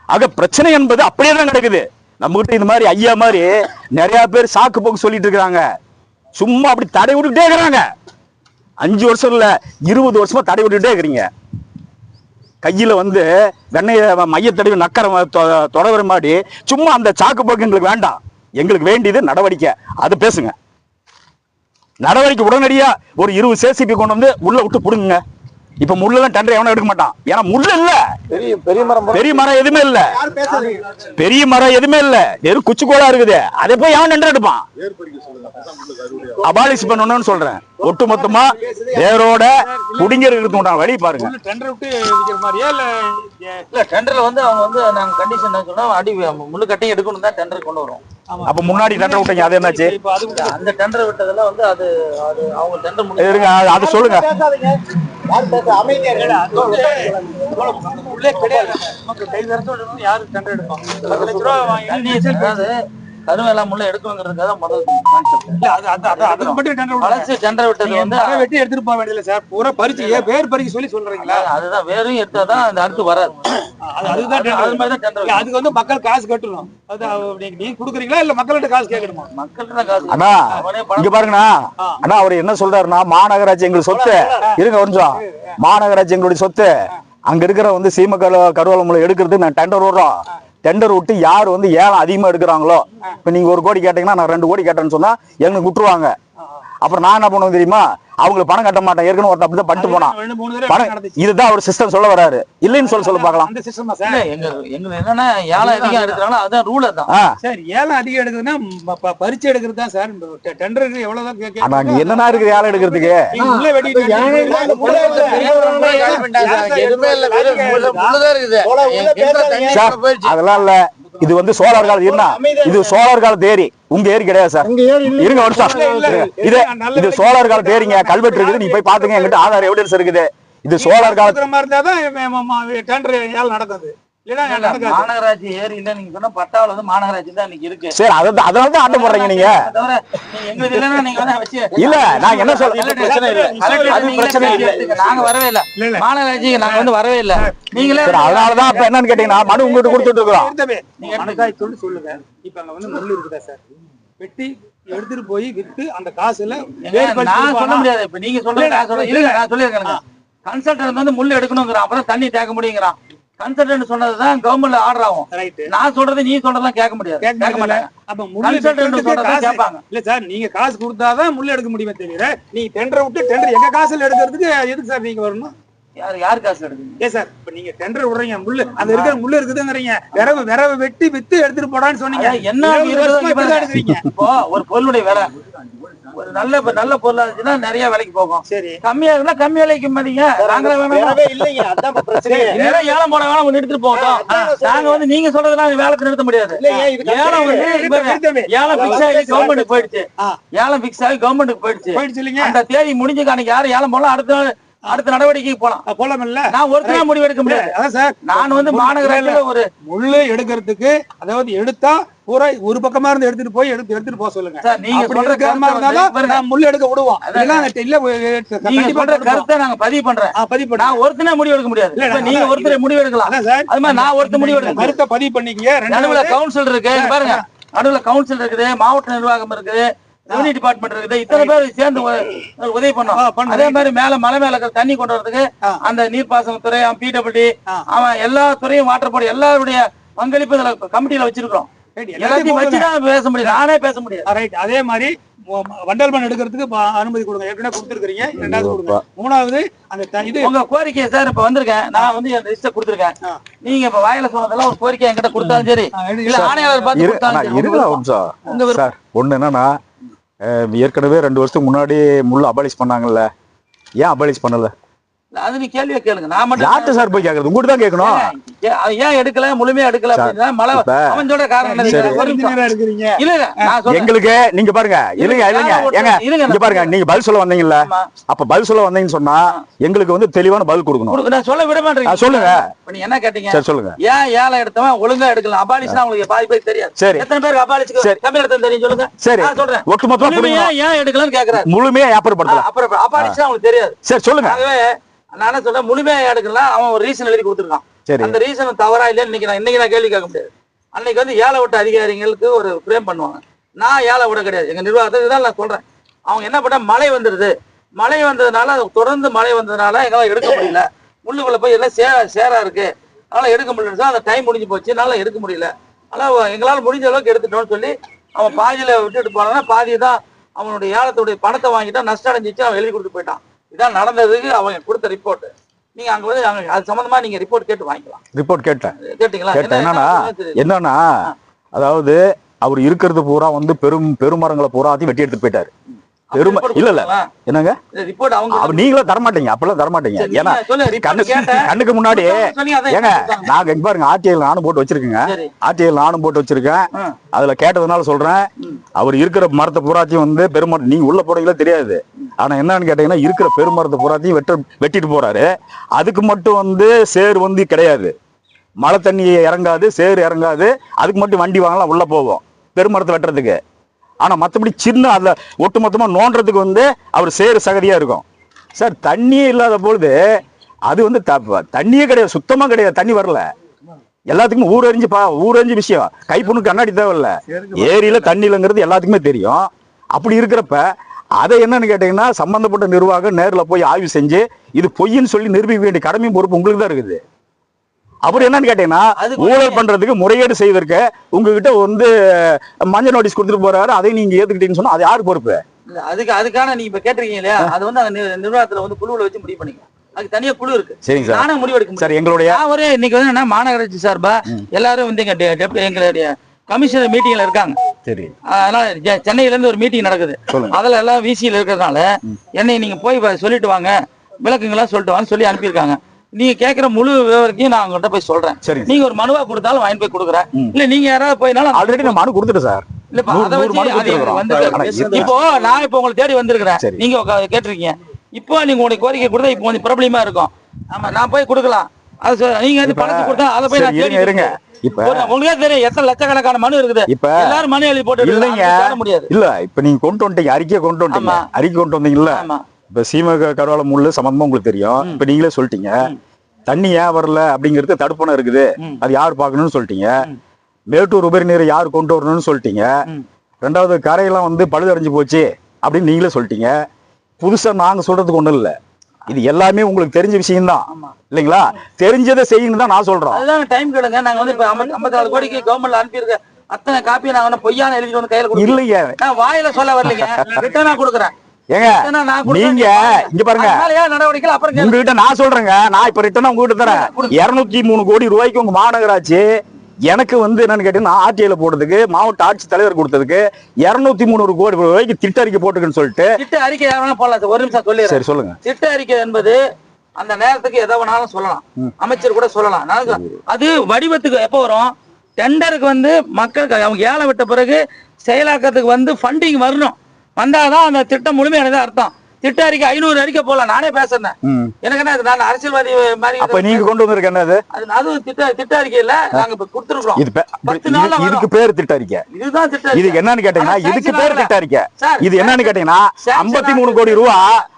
ஆக பிரச்சனை என்பது அப்படியே தான் கிடக்குது. நம்ம கிட்ட இந்த மாதிரி ஐயா மாதிரி நிறைய பேர் சாக்கு போக்கு சொல்லிட்டு இருக்கிறாங்க. சும்மா அப்படி தடை விட்டுக்கிட்டே இருக்கிறாங்க. 5 வருஷம் இல்ல, 20 வருஷமா தடை விட்டுக்கிட்டே இருக்கிறீங்க. கையில வந்து வெண்ணைய மையத்தடவி நக்கர தொடர மாதிரி சும்மா அந்த சாக்கு போக்கு எங்களுக்கு வேண்டாம். எங்களுக்கு வேண்டியது நடவடிக்கை. அது பேசுங்க. நடவடிக்கை உடனடியா ஒரு 20 சேசிபி கொண்டு வந்து உள்ள விட்டு புடுங்க. இப்ப முள்ளதான் டெண்டர் எவனும் எடுக்க மாட்டான். ஏன்னா முள்ளு இல்ல, பெரிய மரம் எதுவுமே இல்ல, பெரிய மரம் எதுவுமே இல்ல, வெறும் குச்சிக்கோளா இருக்குது. அதை போய் எவன் டெண்டர் எடுப்பான்? அபாலிஷ் பண்ணணும்னு சொல்றேன். ஒட்டு மொத்தமா வேரோட புடிங்கிறது வழி பாருங்க. டெண்டர் விட்டு விக்கிற மாதிரியா இல்ல டெண்டர்ல வந்து அவங்க வந்து நாங்க கண்டிஷன் சொன்னா அடி முள்ளு கட்டி எடுக்கணும் தான் டெண்டர் கொண்டு வரும். அப்ப முன்னாடி டெண்டர் விட்டீங்க, அது என்னாச்சு? அந்த டெண்டர் விட்டதெல்லாம் வந்து அது அவங்க டெண்டர் இருங்க, அது சொல்லுங்க. யாரு டெண்டர் எடுப்பாங்க? கருவேலாம் முள்ள எடுக்கணுங்கிறதுக்காக முதல் டெண்டர் விட்டது வந்து வெட்டி எடுத்துட்டு போக வேண்டியதில்ல சார். பூரா பறிச்சு வேர் பறிக்க சொல்லி சொல்றீங்களா? அதுதான் வேரும் எடுத்தாதான் அந்த அடுத்து வராது. அதுக்கு வந்து மக்கள் காசு கட்டணும். நீங்க குடுக்குறீங்களா இல்ல மக்கள்கிட்ட காசு கேட்கணுமா? மக்கள்கிட்ட தான் காசு. அண்ணா இங்க பாருங்கண்ணா, அண்ணா அவர் என்ன சொல்றாருன்னா, மாநகராட்சி எங்களுக்கு சொத்து. இருங்க கொஞ்சம். மாநகராட்சி எங்களுடைய சொத்து. அங்க இருக்கிற வந்து கருவலம் எடுக்கிறது நான் டெண்டர் விடுறோம். டெண்டர் விட்டு யார் வந்து ஏலம் அதிகமா எடுக்கிறாங்களோ, இப்ப நீங்க 1 கோடி கேட்டீங்கன்னா நான் 2 கோடி கேட்டேன்னு சொன்னா எங்களுக்கு விட்டுருவாங்க. அப்புறம் நான் என்ன பண்ணுவேன் தெரியுமா? அவங்களுக்கு பணம் கட்ட மாட்டேன். ஏற்கனவே ஒருத்தர் அப்படிதான் பண்ணிட்டு போனான். இதுதான் ஒரு சிஸ்டம் சொல்ல வராரு. இல்லைன்னு சொல்ல பார்க்கலாம். எங்க என்னன்னா ஏலம் அதிகம் எடுக்கிறாங்களோ அதான் ரூல். தான் சார், ஏலம் அதிகம் எடுக்குதுன்னா பறிச்சு எடுக்கிறது தான் சார். டெண்டருக்கு எவ்வளவுதான் கேட்க என்னன்னா இருக்கு ஏலம் எடுக்கிறதுக்கு? அதெல்லாம் இல்ல. இது வந்து சோழர் காலத்து என்ன? இது சோழர் காலத்து ஏரி. உங்க ஏரி கிடையாது சார். உங்க ஏரி இல்ல. இருங்க ஒரு நிமிஷம். இது சோழர் காலத்து ஏரிங்க, கல்வெட்டு இருக்குது, நீ போய் பாத்துங்க, என்கிட்ட ஆதார் எவிடன்ஸ் இருக்குது. இது சோழர் காலத்து மாதிரி இருந்தாதான் டெண்டர் ஏழை நடக்குது. மாநகராட்சி ஏரி இல்ல நீங்க சொன்ன பட்டாவில் வந்து மாநகராட்சி தான் இன்னைக்கு இருக்கு. சரி, அதனால தான் ஆட்டம் போடுறீங்க நீங்க. எங்களுக்கு இல்லன்னா நீங்க வந்து வச்சு இல்ல நான் என்ன சொல்றேன், பிரச்சனை இல்ல, நாங்க வரவே இல்ல மாநகராட்சி, நாங்க வந்து வரவே இல்ல. நீங்களே அதனாலதான் இப்ப என்னன்னு கேட்டீங்கன்னா மனு உங்ககிட்ட கொடுத்துட்டு இருக்கோம். நீங்க மனசாய் சொல்லி சொல்லுங்க. இப்ப அங்க வந்து முள்ளு இருக்குதா சார், வெட்டி எடுத்துட்டு போய் வித்து அந்த காசுல நான் சொல்ல முடியாது. இப்ப நீங்க சொல்றது நான் சொல்ல இல்ல, நான் சொல்லிருக்கேன். கன்சல்டன்ட் வந்து முள்ளு எடுக்கணுங்கிறான், அப்பதான் தண்ணி தேக்க முடியுங்கிறான். கன்சல்டன்ட் சொன்னதுதான் கவர்மெண்ட்ல ஆர்டர் ஆகும். நான் சொல்றது நீ சொல்றதெல்லாம் கேட்க முடியாது, கேட்க மாட்டாங்க. அப்ப கன்சல்டன்ட் சொல்றதா கேட்பாங்க. இல்ல சார், நீங்க காசு கொடுத்தாதான் முள்ளு எடுக்க முடியுமே தவிர நீங்க டெண்டரை விட்டு டெண்டர் எங்க காசுல எடுக்கிறதுக்கு எதுக்கு சார் நீங்க வரணும்? யாரு காசு எடுக்குது? ஏ சார், இப்ப நீங்க டெண்டர் விடுறீங்க, முள்ளு அந்த இருக்கிற முள்ளு இருக்குதுங்கறீங்க, விரவு வெட்டி வித்து எடுத்துட்டு போடான்னு சொன்னீங்க. என்ன எடுக்கிறீங்க? இப்போ ஒரு பொருளுடைய விலை ஒரு நல்ல பொருளா இருந்துச்சுன்னா நிறைய விலைக்கு போகும். சரி, கம்மியா இருந்தா கம்மி விலைக்கு மாட்டீங்க. நாங்களே ஏலம் போட வேணாம், எடுத்துட்டு போகட்டும். நாங்க வந்து நீங்க சொல்றதுலாம் வேலை நிறுத்த முடியாது. ஏலம் வந்து ஏலம் பிக்ஸ் ஆகி கவர்மெண்ட் போயிடுச்சு. ஏலம் பிக்ஸ் ஆகி கவர்மெண்ட் போயிடுச்சு. அந்த தேதி முடிஞ்சு அன்னைக்கு யாரும் ஏலம் போலாம், அடுத்த நடவடிக்கைக்கு போலாம். இல்ல நான் ஒருத்தரா முடிவு எடுக்க முடியாது. அதான் சார், நான் வந்து மாநகராட்சியில ஒரு முள்ளு எடுக்கிறதுக்கு, அதாவது எடுத்தா பூரா ஒரு பக்கமா இருந்து எடுத்துட்டு போக சொல்லுங்க சார். நீங்க சொல்ற கர்மா இருந்தாலும் முள்ளு எடுக்க விடுவோம். நீங்க சொல்ற கருத்தை நாங்க பதிவு பண்றேன். நான் ஒருத்தனே முடிவு எடுக்க முடியாது. நீங்க ஒருத்தரை முடிவு எடுக்கலாம். அது மாதிரி நான் ஒருத்தர் முடிவு எடுக்க கருத்தை பதிவு பண்ணிக்க. நடுவுல கவுன்சில் இருக்கு பாருங்க, நடுவுல கவுன்சில் இருக்குது, மாவட்ட நிர்வாகம் இருக்குது, ரெவன்யூ டிபார்ட்மெண்ட் இருக்குது, இத்தனை பேர் சேர்ந்து உதவி பண்ணோம். அதே மாதிரி மலை மேல இருக்கிற தண்ணி கொண்டு வரதுக்கு அந்த நீர்ப்பாசனத்துறை, பிடபிள்யூடி, அவன் எல்லா துறையும், வாட்டர் போர்டு எல்லாருடைய பங்களிப்பு கமிட்டியில வச்சிருக்கோம். எல்லாத்தையும் வச்சுதான் பேச முடியும், நானே பேச முடியாது. அதே மாதிரி வண்டல்மண் எடுக்கிறதுக்கு அனுமதி கொடுங்க, ஏற்கனவே கொடுத்துருக்கீங்க. ரெண்டாவது கொடுங்க. மூணாவது அந்த இது உங்க கோரிக்கை சார். இப்ப வந்திருக்கேன், நான் வந்து என் லிஸ்ட கொடுத்துருக்கேன். நீங்க இப்ப வாயில சொன்னதெல்லாம் ஒரு கோரிக்கை என்கிட்ட கொடுத்தாலும் சரி, இல்ல ஆணையாளர் பார்த்து கொடுத்தாலும் சரி. ஒண்ணு என்னன்னா, ஏற்கனவே 2 வருஷத்துக்கு முன்னாடி முள்ளு அபாலிஷ் பண்ணாங்கல்ல, ஏன் அபாலிஷ் பண்ணல? அது நீ கேள்வியா கேளுங்க. நான் மட்டும் யார்கிட்ட சார் போய் கேக்குறது? உங்ககிட்ட தான் கேட்கணும். ஏன் எடுக்கல, முழுமையா எடுக்கல அப்படின்னா மழை அவன் சொல்ற காரணம் இல்ல. எங்களுக்கு நீங்க பாருங்க, இங்க பாருங்க, நீங்க பதில் சொல்ல வந்தீங்கல்ல, அப்ப பதில் சொல்ல வந்தீங்கன்னு சொன்னா எங்களுக்கு வந்து தெளிவான பதில் கொடுக்கணும். நான் சொல்ல விட மாட்டேன். சொல்லுங்க, நீ என்ன கேட்டீங்க? சரி சொல்லுங்க. ஏன் ஏழை எடுத்தவன் ஒழுங்கா எடுக்கலாம்? அபாலிஷ்னா உங்களுக்கு பாதி பேருக்கு தெரியாது. சரி, எத்தனை பேருக்கு அபாலிஷ்க்கு கம்மி எடுத்தது தெரியும் சொல்லுங்க. சரி, நான் சொல்றேன். ஒட்டுமொத்தமா ஏன் எடுக்கலன்னு கேக்குறாரு. முழுமையா வியாபாரப்படுத்தலாம். அப்புறம் அபாலிஷ்னா உங்களுக்கு தெரியாது. சரி சொல்லுங்க. நான் என்ன சொல்றேன், முழுமையா எடுக்கலாம். அவன் ஒரு ரீசன் எழுதி கொடுத்துருக்கான். அந்த ரீசன் தவறா இல்லையா இன்னைக்கு நான் கேள்வி கேட்க முடியாது. அன்னைக்கு வந்து ஏழை விட்ட அதிகாரிகளுக்கு ஒரு பிரேம் பண்ணுவாங்க. நான் ஏழை விட கிடையாது, எங்க நிர்வாகத்தை தான் நான் சொல்றேன். அவங்க என்ன பண்ண, மழை வந்துருது, மழை வந்ததுனால தொடர்ந்து மழை வந்ததுனால எங்களால் எடுக்க முடியல. முள்ளுக்குள்ள போய் எல்லாம் சேரா இருக்கு, அதனால எடுக்க முடியல. அந்த டைம் முடிஞ்சு போச்சு, என்னால எடுக்க முடியல. அதனால எங்களால் முடிஞ்ச அளவுக்கு எடுத்துட்டோம்னு சொல்லி அவன் பாதியில விட்டுட்டு போனான்னா, பாதியை தான் அவனுடைய ஏலத்துடைய பணத்தை வாங்கிட்டான், நஷ்டம் அடைஞ்சிச்சு, அவன் எழுதி கொடுத்து போயிட்டான். இதான் நடந்ததுக்கு அவங்க கொடுத்த ரிப்போர்ட். நீங்க அங்க வந்து அது சம்பந்தமா நீங்க ரிப்போர்ட் கேட்டு வாங்கிக்கலாம். ரிப்போர்ட் கேட்டீங்களா? என்னன்னா, அதாவது அவர் இருக்கிறது பூரா வந்து பெருமரங்களை பூராத்தையும் வெட்டி எடுத்துட்டு போயிட்டாரு. இல்ல என்னங்க ரிப்போர்ட் அவங்க நீங்களும் தரமாட்டீங்க, அப்பெல்லாம் தரமாட்டீங்க. ஏன்னா கண்ணுக்கு முன்னாடி ஏங்க நாங்க எங்க பாருங்க, ஆர்டிஐல நானும் போட்டு வச்சிருக்கேங்க, ஆர்டிஐல நானும் போட்டு வச்சிருக்கேன். அதுல கேட்டதுனால சொல்றேன், அவர் இருக்கிற மரத்தை பூராத்தையும் வந்து பெருமரம், நீங்க உள்ள போறீங்களா தெரியாது, ஆனா என்னன்னு கேட்டீங்கன்னா இருக்கிற பெருமரத்தை பூராத்தையும் வெட்டிட்டு போறாரு. அதுக்கு மட்டும் வந்து சேர் வந்து கிடையாது, மழை தண்ணி இறங்காது, சேர் இறங்காது, அதுக்கு மட்டும் வண்டி வாங்கலாம், உள்ள போவோம் பெருமரத்தை வெட்டுறதுக்கு. ஆனா மற்றபடி சின்ன அதுல ஒட்டு மொத்தமா நோண்டுறதுக்கு வந்து அவர் சேரு சகதியா இருக்கும். சார் தண்ணியே இல்லாத பொழுது அது வந்து தண்ணியே கிடையாது, சுத்தமா கிடையாது, தண்ணி வரல. எல்லாத்துக்குமே ஊரறிஞ்சு விஷயம், கைப்புண்ணுக்கு கண்ணாடி தேவையில்ல, ஏரியில தண்ணி இல்லைங்கிறது எல்லாத்துக்குமே தெரியும். அப்படி இருக்கிறப்ப அதை என்னன்னு கேட்டீங்கன்னா, சம்பந்தப்பட்ட நிர்வாகம் நேரில் போய் ஆய்வு செஞ்சு இது பொய்ன்னு சொல்லி நிரூபிக்க வேண்டிய கடமையும் பொறுப்பு உங்களுக்கு தான் இருக்குது. அப்புறம் என்னன்னு கேட்டீங்கன்னா, ஊழல் பண்றதுக்கு முறையீடு செய்வதற்கு உங்ககிட்ட வந்து மஞ்சள் நோட்டீஸ் கொடுத்துட்டு போறாரு, அதை நீங்க ஏத்துக்கிட்டீங்கன்னு சொன்னா அது யாரு பொறுப்பு? அதுக்கான நீங்க இப்ப கேட்டிருக்கீங்க இல்லையா, அது வந்து அந்த நிர்வாகத்துல வந்து குழுவுல வச்சு முடிவு பண்ணிக்கலாம். அதுக்கு தனியா குழு இருக்கு. சரிங்க சார், நானே முடிவு எடுக்க சார். எங்களுடைய ஒரே இன்னைக்கு வந்து என்ன, மாநகராட்சி சார்பா எல்லாரும் வந்து எங்களுடைய கமிஷனர் மீட்டிங்ல இருக்காங்க. சரி, அதனால சென்னையில இருந்து ஒரு மீட்டிங் நடக்குது. அதுல எல்லாம் விசியில இருக்கிறதுனால என்னை நீங்க போய் சொல்லிட்டு வாங்க, விளக்குங்கெல்லாம் சொல்லிட்டு வாங்க சொல்லி அனுப்பியிருக்காங்க. நீங்க கேட்கிற முழு விவரத்தையும் நான் உங்கள்கிட்ட போய் சொல்றேன். நீங்க ஒரு மனுவா கொடுத்தாலும் வாங்கி போய் கொடுக்குறேன். இல்ல நீங்க யாராவது போயினாலும் ஆல்ரெடி நான் மனு கொடுத்துட்டேன் சார். இல்லப்பா, அதை 100 வச்சு மனு அது கொடுத்துருக்கோம். வந்து ஆனா இது- இப்போ நான் இப்போ உங்களை தேடி வந்திருக்கிறேன், சரி. நீங்க கேட்டிருக்கீங்க. இப்போ நீங்க உங்களுடைய கோரிக்கை கொடுத்தா இப்போ கொஞ்சம் ப்ராப்ளமா இருக்கும். ஆமா, நான் போய் கொடுக்கலாம். அது நீங்க வந்து பணத்தை கொடுத்தா அதை போய் நான் சரி, இருங்க. இப்ப உங்களுக்கே தெரியும் எத்தனை லட்சக்கணக்கான மனு இருக்குது. இப்ப எல்லாரும் மனு எழுதி போட்டு இல்லைங்க. தேட முடியாது. இல்ல இப்ப நீங்க கொண்டு வந்துட்டீங்க, அறிக்கையை கொண்டு வந்துட்டீங்க. ஆமா. அறிக்கை கொண்டு வந்தீங்கல்ல, ஆமா. இப்ப சீம கருவால முள்ளு சம்பந்தமா உங்களுக்கு தெரியும். இப்ப நீங்களே சொல்லிட்டீங்க தண்ணி ஏன் வரல அப்படிங்கிறது தடுப்பணை இருக்குது, அது யார் பார்க்கணும்னு சொல்லிட்டீங்க. மேட்டூர் உபரி நீரை யார் கொண்டு வரணும்னு சொல்லிட்டீங்க. ரெண்டாவது கரையெல்லாம் வந்து பழுதடைஞ்சு போச்சு அப்படின்னு நீங்களே சொல்லிட்டீங்க. புதுசா நாங்க சொல்றதுக்கு ஒண்ணும் இல்ல, இது எல்லாமே உங்களுக்கு தெரிஞ்ச விஷயம் தான் இல்லைங்களா? தெரிஞ்சதை செய்யணும் தான் நான் சொல்றோம். அதுதான் டைம் கேளுங்க. நாங்க வந்து இப்ப 54 கோடிக்கு கவர்மெண்ட்ல அனுப்பியிருக்க அத்தனை காப்பியை நாங்க வந்து பொய்யான எழுதி வந்து கையில கொடுக்கல. இல்லைங்க, நான் வாயில சொல்ல வரலைங்க, ரிட்டனா கொடுக்குறேன். ஏங்க நீங்க இங்க பாருங்க, நடவடிக்கை அப்புறம் உங்ககிட்ட நான் சொல்றேங்க, நான் இப்ப ரிட்டர்ன் உங்ககிட்ட தரேன். 203 கோடி ரூபாய்க்கு உங்க மாநகராட்சி எனக்கு வந்து என்னன்னு கேட்டீங்கன்னா ஆர்டிஐல போடுறதுக்கு மாவட்ட ஆட்சி தலைவர் கொடுத்ததுக்கு 203 கோடி ரூபாய்க்கு திட்ட அறிக்கை போட்டுக்குன்னு சொல்லிட்டு. திட்ட அறிக்கை யாரும் போடலாம். ஒரு நிமிஷம் சொல்லி சரி சொல்லுங்க. திட்ட அறிக்கை என்பது அந்த நேரத்துக்கு எதை வேணாலும் சொல்லலாம், அமைச்சர் கூட சொல்லலாம். அது வடிவத்துக்கு எப்போ வரும்? டெண்டருக்கு வந்து மக்களுக்கு அவங்க ஏழை விட்ட பிறகு செயலாக்கத்துக்கு வந்து ஃபண்டிங் வரணும். வந்தாதான் அந்த திட்டம் முழுமையானது அர்த்தம். திட்ட அறிக்கை 500 அறிக்கை போடலாம். நானே பேசுறேன், எனக்கு என்ன நான் அரசியல்வாதி மாதிரி. அப்ப நீங்க கொண்டு வந்திருக்க என்னது? அது திட்ட அறிக்கையில நாங்க இப்ப கொடுத்துருக்கோம். இதுக்கு பேரு திட்ட அறிக்கை. இதுதான் திட்ட. இது என்னன்னு கேட்டீங்கன்னா இதுக்கு பேரு திட்ட அறிக்கை. இது என்னன்னு கேட்டீங்கன்னா 53 கோடி ரூபா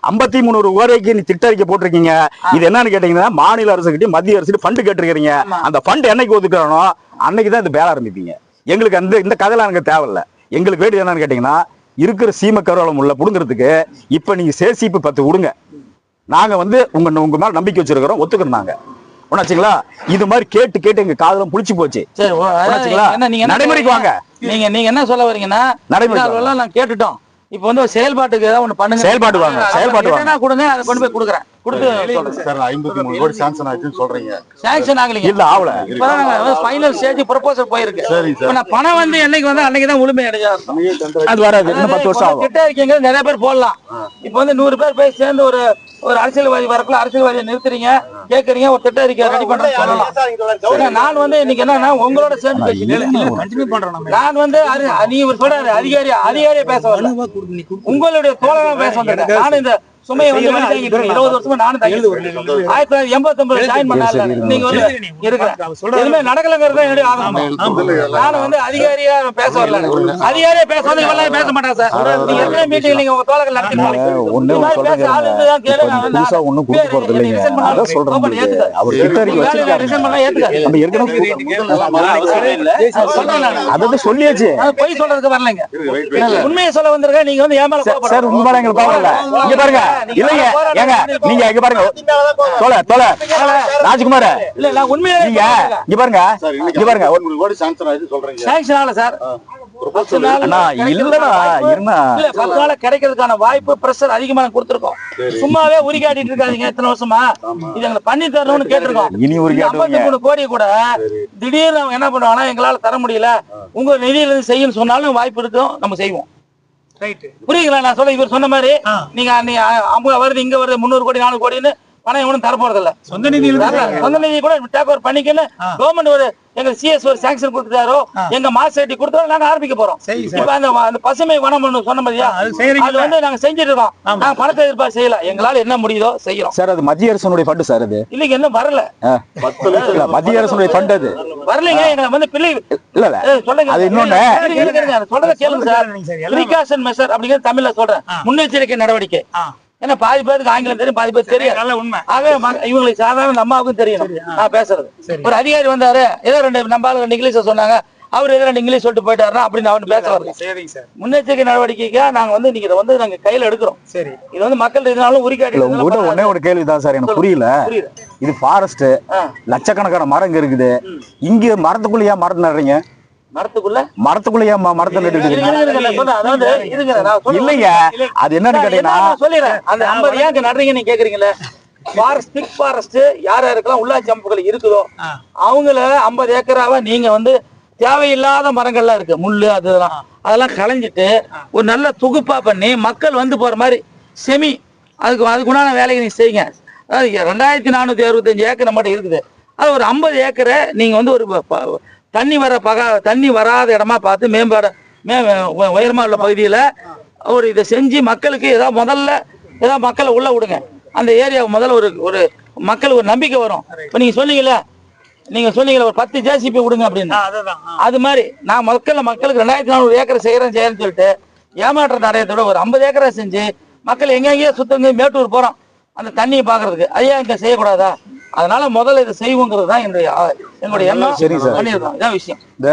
53 கோடிக்கு நீ திட்ட அறிக்கை போட்டிருக்கீங்க. இது என்னன்னு கேட்டீங்கன்னா மாநில அரசு கிட்ட மத்திய அரசு ஃபண்ட் கேட்டிருக்கீங்க. அந்த ஃபண்ட் என்னைக்கு ஒதுக்குறானோ அன்னைக்கு தான் இது வேலை ஆரம்பிப்பீங்க. எங்களுக்கு அந்த இந்த கதையெல்லாம் எனக்கு தேவையில்லை. எங்களுக்கு வேண்டியது என்னன்னு கேட்டீங்கன்னா இருக்கிற சீம கருவாலம் உள்ள புடுங்கிறதுக்கு இப்ப நீங்க சேசிப்பு 10 விடுங்க. நாங்க வந்து உங்க மேல நம்பிக்கை வச்சிருக்கிறோம், ஒத்துக்கிறோம். நாங்க ஒண்ணாச்சுங்களா? இது மாதிரி கேட்டு கேட்டு எங்க காதலும் புளிச்சு போச்சு. நடைமுறைக்கு வாங்க. நீங்க என்ன சொல்ல வரீங்கன்னா நடைமுறை நான் கேட்டுட்டோம். இப்ப வந்து செயல்பாட்டுக்கு ஏதாவது ஒண்ணு பண்ணுங்க. செயல்பாட்டு வாங்க, செயல்பாட்டு வாங்க. கொடுங்க, அதை கொண்டு போய் கொடுக்குறேன். கொடுத்து சார் 53 கோடி சாங்ஷன் ஆயிடுச்சுன்னு சொல்றீங்க. சாங்ஷன் ஆகலைங்க, இல்ல ஆவல. இப்பதான் நாங்க ஃபைனல் ஸ்டேஜ் ப்ரொபோசல் போயிருக்கு. இப்ப நான் பணம் வந்து என்னைக்கு வந்து அன்னைக்கு தான் முழுமை அடைஞ்சா அது வராது, இன்னும் 10 வருஷம் ஆகும். கிட்ட இருக்கீங்க, நிறைய பேர் போடலாம். இப்ப வந்து 100 பேர் போய் சேர்ந்து ஒரு அரசியல்வாதி வரக்குள்ள அரசியல்வாதியை நிறுத்துறீங்க, கேக்குறீங்க, ஒரு திட்ட அறிக்கை ரெடி பண்றேன்னு சொல்லலாம். நான் வந்து இன்னைக்கு என்னன்னா உங்களோட சேர்ந்து பேசுறேன். நான் வந்து நீங்க சொல்றாரு அதிகாரியா பேச வரல, உங்களுடைய தோழனா பேச வந்திருக்கேன். நானும் இந்த சுமையை வந்து 20 வருஷமா நானும் 1989 ஜாயின் பண்ணால நீங்க வந்து இருக்கிறேன். எதுவுமே நடக்கலங்கிறது என்னுடைய ஆதங்கம். நானும் வந்து அதிகாரியா பேச வரல, அதிகாரியா பேச வந்து இவெல்லாம் பேச மாட்டாங்க சார். நீங்க எத்தனை மீட்டிங் நீங்க உங்க தோழர்கள் நடத்திருக்கீங்க? புதுசா ஒண்ணும் கொடுக்க போறது இல்லைங்க. அதான் சொல்றேன், அவர் திட்ட அறிக்கை வச்சிருக்காரு. நம்ம ஏற்கனவே அதாவது சொல்லியாச்சு, பொய் சொல்றதுக்கு வரலைங்க, உண்மையை சொல்ல வந்திருக்கேன். நீங்க வந்து ஏமால சார் உங்க மேல எங்களுக்கு பாவம் இல்ல. இங்க பாருங்க, இல்லைங்க ஏங்க நீங்க இங்க பாருங்க, தோழ ராஜ்குமார், இல்ல நான் உண்மையா நீங்க இங்க பாருங்க, இங்க பாருங்க, 100 கோடி சாங்ஷன் ஆயிடுச்சு சொல்றீங்க. சாங்ஷன் ஆகல சார். அண்ணா இல்லடா இருனா, இல்ல 10 நாள் கிடைக்கிறதுக்கான வாய்ப்பு பிரஷர் அதிகமா கொடுத்திருக்கோம். சும்மாவே உரி காட்டிட்டு இருக்காதீங்க. எத்தனை வருஷமா இது எங்களை பண்ணி தரணும்னு கேட்டிருக்கோம். இனி உரி காட்டுவீங்க. 53 கோடி கூட திடீர்னு அவங்க என்ன பண்ணுவாங்கன்னா எங்களால தர முடியல, உங்க நிதியில இருந்து செய்யணும்னு சொன்னாலும் வாய்ப்பு இருக்கும், நம்ம செய்வோம். புரியுங்களா நான் சொல்ல? இவர் சொன்ன மாதிரி நீங்க வருது, இங்க வருது 300 கோடி 400 கோடின்னு பணம் எவனும் தர போறது இல்ல. சொந்த நிதி கூட டேக் ஓவர் பண்ணிக்கன்னு கவர்மெண்ட் ஒரு எங்க சிஎஸ் ஒரு சாங்ஷன் கொடுத்துட்டாரோ, எங்க மாசேட்டி கொடுத்தாரோ நாங்க ஆரம்பிக்க போறோம். இப்ப அந்த பசுமை வனம் சொன்ன மாதிரியா அது வந்து நாங்க செஞ்சுட்டு இருக்கோம். நாங்க பணத்தை எதிர்பார்த்து செய்யல, எங்களால என்ன முடியுதோ செய்யறோம் சார். அது மத்திய அரசுடைய ஃபண்ட் சார். அது இல்லைங்க, இன்னும் வரல. மத்திய அரசுடைய ஃபண்ட் அது வரலைங்க. எங்களை வந்து பிள்ளை இல்ல சொல்லுங்க, அது இன்னொன்னு சொல்றத கேளுங்க சார். ப்ரிகாஷன் மெஷர் அப்படிங்கிறது தமிழ்ல சொல்றேன், முன்னெச்சரிக்கை நடவடிக்கை. ஏன்னா பாதி பேருக்கு ஆங்கிலம் தெரியும், பாதி பேர் தெரியாது. ஆகவே இவங்களுக்கு சாதாரண அம்மாவுக்கும் தெரியும் நான் பேசுறது. ஒரு அதிகாரி வந்தாரு, ஏதோ 2 நம்பால 2 இங்கிலீஷ் சொன்னாங்க, அவர் ஏதோ 2 இங்கிலீஷ் சொல்லிட்டு போயிட்டாருன்னா அப்படின்னு அவன் பேச வரல. முன்னெச்சரிக்கை நடவடிக்கைக்கா நாங்க வந்து இன்னைக்கு இதை வந்து நாங்க கையில எடுக்கிறோம். சரி, இது வந்து மக்கள் இதனாலும் உரிக்காட்டி. உங்ககிட்ட ஒன்னே ஒரு கேள்விதான் சார், எனக்கு புரியல. இது ஃபாரஸ்ட், லட்சக்கணக்கான மரம் இருக்குது, இங்க மரத்துக்குள்ள ஏன் மரத்தை நடுறீங்க? மரத்துக்குள்ள ஏன் மரத்தை நட்டுட்டு இல்லைங்க? அது என்னன்னு கேட்டீங்கன்னா சொல்லிடுறேன், அந்த 50 ஏன் நடுறீங்க நீங்க கேக்குறீங்களே. ஃபாரஸ்ட் யார் யாருக்கெல்லாம் உள்ளாட்சி அமைப்புகள் இருக்குதோ அவங்கள 50 ஏக்கராவ நீங்க வந்து தேவையில்லாத மரங்கள்லாம் இருக்கு, முள்ளு அதெல்லாம் களைஞ்சிட்டு ஒரு நல்ல தொகுப்பா பண்ணி மக்கள் வந்து போற மாதிரி செமி அதுக்குண்டான வேலையை நீங்க செய்யுங்க. அதாவது 2465 ஏக்கர் நம்மகிட்ட இருக்குது. அது ஒரு 50 ஏக்கரை நீங்க வந்து ஒரு தண்ணி வராத இடமா பார்த்து மேம்பாடு உயரமா உள்ள பகுதியில ஒரு இதை செஞ்சு மக்களுக்கு ஏதாவது மக்களை உள்ள விடுங்க. அந்த ஏரியாவுக்கு முதல்ல ஒரு மக்களுக்கு ஒரு நம்பிக்கை வரும். இப்ப நீங்க சொன்னீங்களே ஒரு 10 ஜேசிபி விடுங்க அப்படின்னு. அது மாதிரி நான் மக்களுக்கு 2400 ஏக்கர் செய்யறேன்னு சொல்லிட்டு ஏமாற்றம் நிறையத்தோட ஒரு 50 ஏக்கரை செஞ்சு மக்கள் எங்கெங்கேயோ சுத்தங்க மேட்டூர் போறோம் அந்த தண்ணியை பாக்குறதுக்கு. ஐயா இங்க செய்யக்கூடாதா? அதனால முதல்ல இதை செய்வோங்கிறது தான் எங்களுடைய எண்ணம். சரி சார், பண்ணியிருக்கோம். இதான் விஷயம். இந்த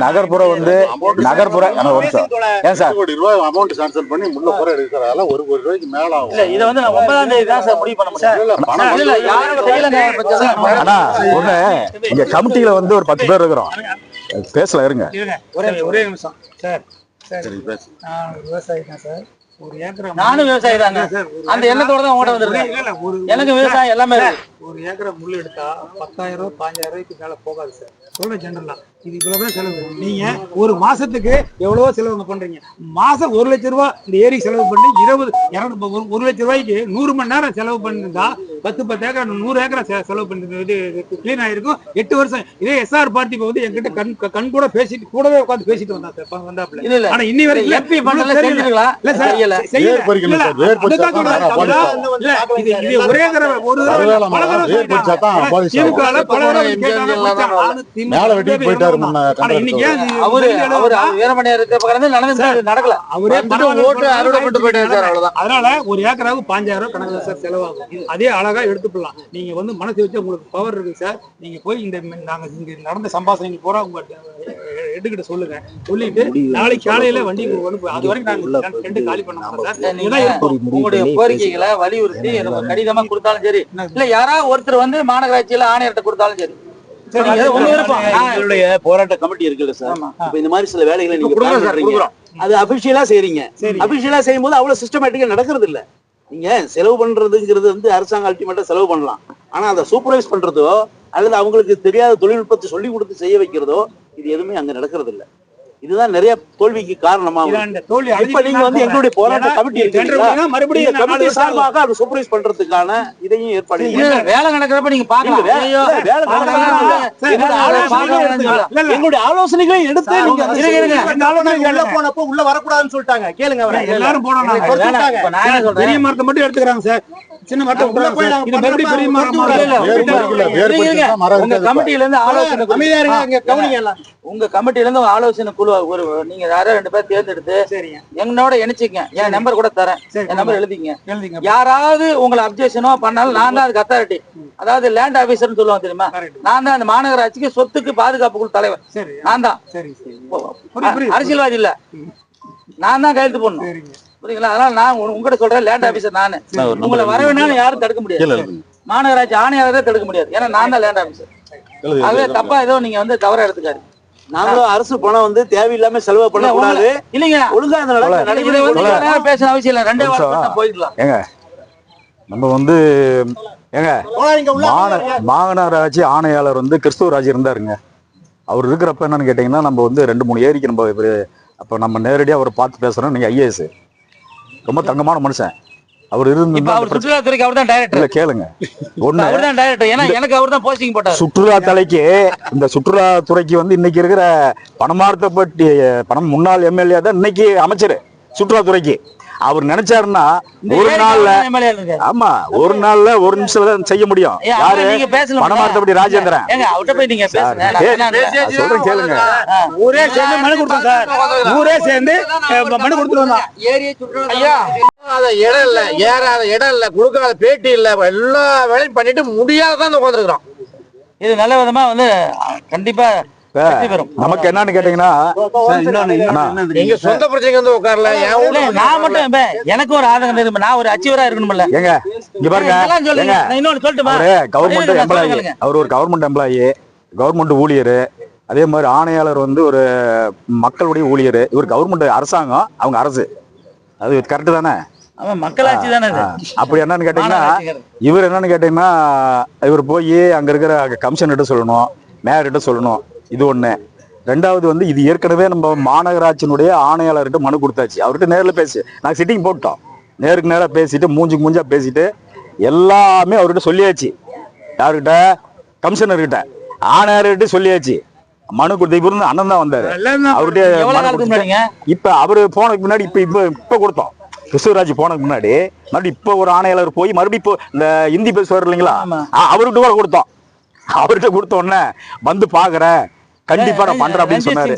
நகர்ப்புற ஏன் சார் அமௌண்ட் சான்சல் பண்ணி முள்ள போற எடுக்கிற அதெல்லாம் 1 கோடி ரூபாய்க்கு மேல ஆகும். இல்ல இதை வந்து நான் 9ஆம் தேதி தான் சார் முடிவு பண்ண முடியும். இல்ல யாரும் செய்யலங்க. ஆனா ஒண்ணு இங்க கமிட்டியில வந்து ஒரு 10 பேர் இருக்கிறோம். பேசல இருங்க. ஒரே நிமிஷம் சார். சரி பேசு. விவசாயி தான் சார். ஒரு ஏக்கரை நானும் விவசாயி தாங்க. அந்த எண்ணத்தோட தான் ஓட வந்திருக்கேன். எனக்கு விவசாயம் எல்லாமே ஒரு ஏக்கரை முள்ளு எடுத்தா 10,000 15,000 ரூபாய்க்கு மேல போகாது சார். சொல்றேன் ஜெனரலா இது இவ்வளவுதான் செலவு. நீங்க ஒரு மாசத்துக்கு எவ்வளவோ செலவு பண்றீங்க. மாசம் 1 லட்சம் ரூபாய் இந்த ஏரி செலவு பண்ணி 1 லட்சம் ரூபாய்க்கு 100 மணி நேரம் செலவு பண்ணிருந்தா 10 ஏக்கர் 100 ஏக்கரை செலவு பண்ணிருந்தது கிளீன் ஆயிருக்கும். 8 வருஷம். இதே எஸ்ஆர் பார்ட்டி வந்து என்கிட்ட கண் கூட கூடவே உட்காந்து பேசிட்டு வந்தா சார் வந்தாப்புல. ஆனா இன்னி வரைக்கும் எம்பி பண்ணல செஞ்சிருக்கலாம். இல்ல சார் ஒரே அதனால ஒரு ஏக்கராவுக்கு 5,000 ரூபாய் கணக்குல சார் செலவாகும். அதே அழகா எடுத்துக்கலாம். நீங்க வந்து மனசு வச்சு உங்களுக்கு பவர் இருக்கு சார். நீங்க போய் நாங்க இங்க நடந்த சம்பாஷணை பூரா உங்க எடுக்கிட்ட சொல்லுங்க. சொல்லிட்டு நாளைக்கு காலையில வண்டி அது வரைக்கும் நாங்க காலி பண்ணோம் சார். உங்களுடைய கோரிக்கைகளை வலியுறுத்தி கடிதமா கொடுத்தாலும் சரி, இல்ல யாராவது ஒருத்தர் வந்து மாநகராட்சியில ஆணையர்கிட்ட கொடுத்தாலும் சரி. எங்களுடைய போராட்ட கமிட்டி இருக்குல்ல சார். இப்ப இந்த மாதிரி சில வேலைகளை நீங்க பண்றீங்க. அது அபிஷியலா செய்றீங்க. அபிஷியலா செய்யும் போது அவ்வளவு சிஸ்டமேட்டிக்கா நடக்கிறது இல்ல. நீங்க செலவு பண்றதுங்கிறது வந்து அரசாங்கம் அல்டிமேட்டா செலவு பண்ணலாம். ஆனா அதை சூப்பர்வைஸ் பண்றதோ அல்லது அவங்களுக்கு தெரியாத தொழில்நுட்பத்தை சொல்லி கொடுத்து செய்ய வைக்கிறதோ இது எதுவுமே அங்க நடக்கிறது இல்ல. இதுதான் நிறைய தோல்விக்கு காரணமா. இப்ப நீங்க வந்து எங்களுடைய போராட்ட கமிட்டி கமிட்டி சார்பாக அதை சூப்பர்வைஸ் பண்றதுக்கான இதையும் ஏற்பாடு வேலை நடக்கிறப்ப நீங்க பாக்கலாம். எங்களுடைய ஆலோசனைகளை எடுத்து உள்ள போனப்போ உள்ள வரக்கூடாதுன்னு சொல்லிட்டாங்க. கேளுங்க, எல்லாரும் போனாங்க. பெரிய மரத்தை மட்டும் எடுத்துக்கிறாங்க சார். சின்ன மரத்தை உள்ள போய் பெரிய உங்க கமிட்டில இருந்து ஆலோசனை உங்க கமிட்டில இருந்து ஆலோசனை குழு நீங்க யாரோ 2 பேர் தேர்ந்தெடுத்து என்னோட இணைச்சிங்க. என் நம்பர் கூட தரேன். என் நம்பர் எழுதிங்க. யாராவது உங்களை அப்ஜெக்ஷனோ பண்ணாலும் நான் தான் அதுக்கு அத்தாரிட்டி. அதாவது லேண்ட் ஆபீசர்னு சொல்லுவாங்க தெரியுமா? நான் தான் அந்த மாநகராட்சிக்கு சொத்துக்கு பாதுகாப்பு குழு தலைவர். நான் தான். அரசியல்வாதி இல்ல, நான் தான் கையெழுத்து போடணும். புரியுங்களா? அதனால நான் உங்ககிட்ட சொல்றேன், லேண்ட் ஆபீசர் நானு. உங்களை வரவேணாலும் யாரும் தடுக்க முடியாது. மாநகராட்சி ஆணையாளரே தடுக்க முடியாது. ஏன்னா நான் தான் லேண்ட் ஆபீசர். அதுவே தப்பா ஏதோ நீங்க வந்து தவறா எடுத்துக்காரு. நாங்களும் அரசு பணம் வந்து தேவையில்லாம செலவு பண்ண கூடாது. இல்லைங்க, ஒழுங்கா பேச அவசியம் இல்ல. 2 வாரம் போயிடலாம். ஏங்க நம்ம வந்து மாநகராட்சி ஆணையாளர் வந்து கிறிஸ்துவராஜ் இருந்தாருங்க. அவர் இருக்கிறப்ப என்னன்னு கேட்டீங்கன்னா நம்ம வந்து 2-3 ஏரிக்கு நம்ம அப்ப நம்ம நேரடியா அவரை பார்த்து பேசுறோம். நீங்க ஐஏஎஸ் ரொம்ப தங்கமான மனுஷன். அவர் சுற்றுலாத்துறைக்கு அவர் தான் டைரக்டர். கேளுங்க, அவர் தான் டைரக்டர். ஏன்னா எனக்கு அவர் தான் போஸ்டிங் போட்டார். சுற்றுலாத்துறைக்கு இந்த சுற்றுலாத்துறைக்கு வந்து இன்னைக்கு இருக்கிற பணம் முன்னாள் எம்எல்ஏ தான் இன்னைக்கு அமைச்சர் சுற்றுலாத்துறைக்கு. அவர் நினைச்சாருன்னா ஒரு நாள்ல ஒரு நிமிஷம் செய்ய முடியும். யாரு? பணமார்த்தபடி ராஜேந்திரன். சொல்றேன் கேளுங்க. ஊரே சேர்ந்து மனு கொடுத்தோம் சார். ஊரே சேர்ந்து மனு கொடுத்துருவோம். இடம் இல்ல, ஏறாத இடம் இல்ல, கொடுக்காத பேட்டி இல்ல, எல்லா வேலையும் பண்ணிட்டு முடியாததான் உட்காந்துருக்கிறோம். இது நல்ல விதமா வந்து கண்டிப்பா நமக்கு என்னன்னு கேட்டீங்கன்னா எங்க சொந்த பிரச்சனைக்கு வந்து உட்காரல. நான் மட்டும் எனக்கு ஒரு ஆதங்கம் இருக்கு. நான் ஒரு அச்சீவரா இருக்கணும்ல. ஏங்க இங்க பாருங்க, இன்னொன்னு சொல்லிட்டுமா, கவர்மெண்ட் எம்ப்ளாயி, அவர் ஒரு கவர்மெண்ட் எம்ப்ளாயி, கவர்மெண்ட் ஊழியர். அதே மாதிரி ஆணையாளர் வந்து ஒரு மக்களுடைய ஊழியர். இவர் கவர்மெண்ட் அரசாங்கம், அவங்க அரசு. அது கரெக்ட் தானே? மக்களாட்சி தானே. அப்படி என்னன்னு கேட்டீங்கன்னா இவர் என்னன்னு கேட்டீங்கன்னா இவர் போய் அங்க இருக்கிற கமிஷனர்கிட்ட சொல்லணும், மேயர்கிட்ட சொல்லணும். இது ஒண்ணு. 2வது வந்து இது ஏற்கனவே நம்ம மாநகராட்சியினுடைய ஆணையாளர்கிட்ட மனு கொடுத்தாச்சு. அவர்கிட்ட நேரில் பேசி நாங்கள் சிட்டிங் போட்டோம். நேருக்கு நேராக பேசிட்டு மூஞ்சுக்கு மூஞ்சா பேசிட்டு எல்லாமே அவர்கிட்ட சொல்லியாச்சு. யாருக்கிட்ட? கமிஷனர்கிட்ட, ஆணையாளர்கிட்ட சொல்லியாச்சு. மனு கொடுத்த இவரு அண்ணன் தான் வந்தாரு. அவருடைய எவ்வளவு மனு காலத்துக்கு கொடுத்துட்டு, முன்னாடிங்க? இப்ப அவரு போனதுக்கு முன்னாடி இப்ப கொடுத்தோம். கிறிஸ்துவராஜ் போனதுக்கு முன்னாடி மறுபடியும் இப்ப ஒரு ஆணையாளர் போய் மறுபடியும் இப்போ இந்த இந்தி பேசுவார் இல்லைங்களா, அவர்கிட்ட கூட கொடுத்தோம். அவர்கிட்ட கொடுத்த உடனே வந்து பாக்குறேன், கண்டிப்பா நான் பண்றேன் அப்படின்னு சொன்னாரு.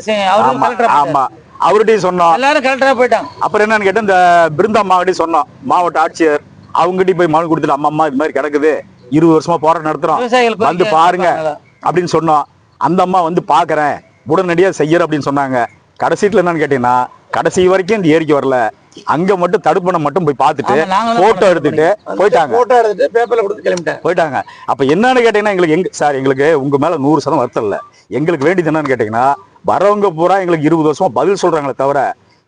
ஆமா, அவர்கிட்டயும் சொன்னோம். எல்லாரும் கலெக்டரா போயிட்டாங்க. அப்புறம் என்னன்னு கேட்டா இந்த பிருந்தாமாவட்டையும் சொன்னோம், மாவட்ட ஆட்சியர் அவங்ககிட்ட போய் மனு கொடுத்துட்டு அம்மா இது மாதிரி கிடக்குது, 20 வருஷமா போராட்டம் நடத்துறோம், வந்து பாருங்க அப்படின்னு சொன்னோம். அந்த அம்மா வந்து பாக்குறேன், உடனடியா செய்யற அப்படின்னு சொன்னாங்க. கடைசீட்டுல என்னன்னு கேட்டீங்கன்னா, கடைசி வரைக்கும் இந்த ஏரிக்கை வரல, அங்க மட்டும் தடுப்பணை மட்டும் போய் பார்த்துட்டு போட்டோ எடுத்துட்டு போயிட்டாங்க. போட்டோ எடுத்துட்டு பேப்பர்ல கொடுத்து கிளம்பிட்டாங்க, போயிட்டாங்க. அப்ப என்னன்னு கேட்டீங்கன்னா, எங்களுக்கு சார் எங்களுக்கு உங்க மேல 100% வருத்தம் இல்ல. எங்களுக்கு வேண்டியது என்னன்னு கேட்டீங்கன்னா, வரவங்க பூரா எங்களுக்கு 20 வருஷமா பதில் சொல்றாங்களே தவிர,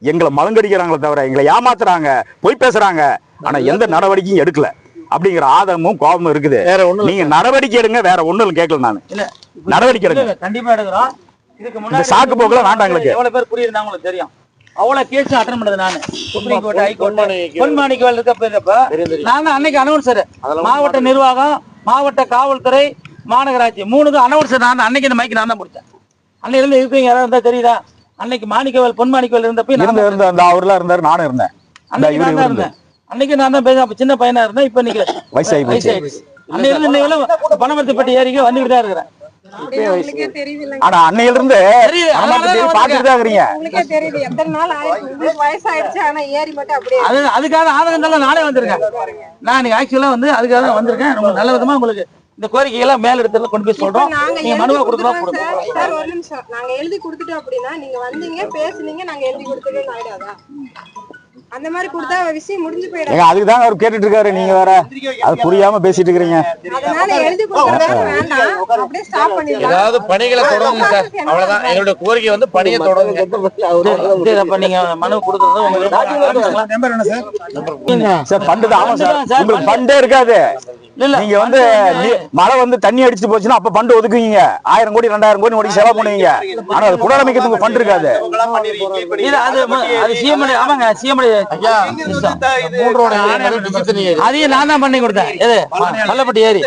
எங்களை மலங்கடிக்கிறாங்களே தவிர, எங்களை ஏமாத்துறாங்க, பொய் பேசுறாங்க, ஆனா எந்த நடவடிக்கையும் எடுக்கல அப்படிங்கிற ஆதமும் கோபமும் இருக்குது. நீங்க நடவடிக்கை எடுங்க, வேற ஒண்ணும் கேட்கல. நானு நடவடிக்கை எடுங்க, கண்டிப்பா எடுக்கிறோம். இதுக்கு முன்னாடி சாக்கு போக்குல வேண்டாம். எங்களுக்கு எவ்வளவு பேர் குடியிருந்தாங்க உங்களுக்கு தெரியும். அவ்வளவு கேஸ் அட்டன் பண்ணது நானு. சுப்ரீம் கோர்ட், ஹைகோர்ட், பொன்மாணிக்கவேல் இருக்கப்ப நான் தான் அன்னைக்கு அனௌன்சர். மாவட்ட நிர்வாகம், மாவட்ட காவல்துறை, மாநகராட்சி 3க்கும் அனௌன்சர் நான். அன்னைக்கு இந்த மைக்கு நான் தான் முடிச்சேன். அன்னைக்கு இருந்து இருக்கீங்க, யாராவது இருந்தா தெரியுதா? அன்னைக்கு மாணிக்கவேல், பொன்மாணிக்கவேல் இருந்தப்ப அந்த அவர்லாம் இருந்தாரு, நானும் இருந்தேன். அன்னைக்கு நான் தான் இருந்தேன். அன்னைக்கு நான் தான் பேச சின்ன பையனா இருந்தேன். இப்ப இன்னைக்கு வயசாயிடுச்சு. அன்னைக்கு இருந்து இன்னைக்கு பணமரத்துப்பட்டி ஏரிக்கு வந்துகிட்டு தான் இருக்கிறேன். உங்களுக்கே தெரியுது, ஆனா அன்னையில இருந்து பாத்துட்டு தான் இருக்கீங்க. உங்களுக்கே தெரியுது எத்தனை நாள் ஆயிடுச்சு. உங்களுக்கு வயசாயிடுச்சு, ஆனா ஏரி மட்டும் அப்படியே. அதுக்காக ஆதங்கம் தான் நானே வந்திருக்கேன். நான் ஆக்சுவலா வந்து அதுக்காக தான் வந்திருக்கேன். ரொம்ப நல்ல விதமா உங்களுக்கு இந்த கோரிக்கையெல்லாம் மேல் இடத்துல கொண்டு போய் சொல்றோம். நீங்க மனுவா கொடுக்கலாம். சார் ஒரு நிமிஷம், நாங்க எழுதி கொடுத்துட்டோம் அப்படின்னா நீங்க வந்தீங்க பேசுனீங்க, நாங்க எழுதி கொடுத்துட்டோம் ஆயிடாதா? அந்த மாதிரி கொடுத்தா விஷயம் முடிஞ்சு போயிடும். அதுக்குதான் அவர் கேட்டுட்டு இருக்காரு, நீங்க வேற அது புரியாம பேசிட்டு இருக்கீங்க. அதனால எழுதி கொடுத்தா வேண்டாம், அப்படியே ஸ்டாப் பண்ணிடலாம். ஏதாவது பணிகளை தொடருங்க சார், அவ்வளவுதான் எங்களுடைய கோரிக்கை. வந்து பணியை தொடருங்க. அப்ப நீங்க மனு கொடுக்கறது உங்களுக்கு நம்பர் என்ன சார்? சார் ஃபண்ட் தான். ஆமா சார், உங்களுக்கு ஃபண்டே இருக்காது. நீங்க வந்து மழை வந்து தண்ணி அடிச்சு போச்சுன்னா அப்ப ஃபண்ட் ஒதுக்குவீங்க. 1000 கோடி 2000 கோடி ஒதுக்கி செலவு பண்ணுவீங்க. ஆனா அது புனரமைக்கிறதுக்கு ஃபண்ட் இருக்காது. அது சிஎம். ஆமாங்க, சிஎம் அதையும் நான் தான் பண்ணி கொடுத்தேன். எது மல்லப்பட்டி ஏரி,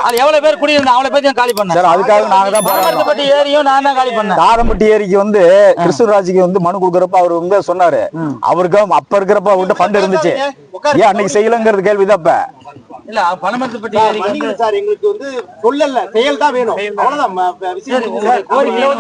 அது எவ்வளவு பேர் குடியிருந்தா அவ்வளவு பேர் காலி பண்ணேன் சார். அதுக்காக நாங்க தான் மல்லப்பட்டி ஏரியும் நான் தான் காலி பண்ணேன். தாதம்பட்டி ஏரிக்கு வந்து கிறிஸ்துவராஜுக்கு வந்து மனு கொடுக்கறப்ப அவர் வந்து சொன்னாரு, அவருக்கு அப்ப இருக்கிறப்ப அவர்கிட்ட ஃபண்ட் இருந்துச்சு, ஏன் அன்னைக்கு செய்யலங்கிறது கேள்விதான். இப்ப இல்ல பணமரத்துப்பட்டி ஏரிக்கு சார் எங்களுக்கு வந்து சொல்லல, செயல் தான் வேணும், அவ்வளவுதான் விஷயம்.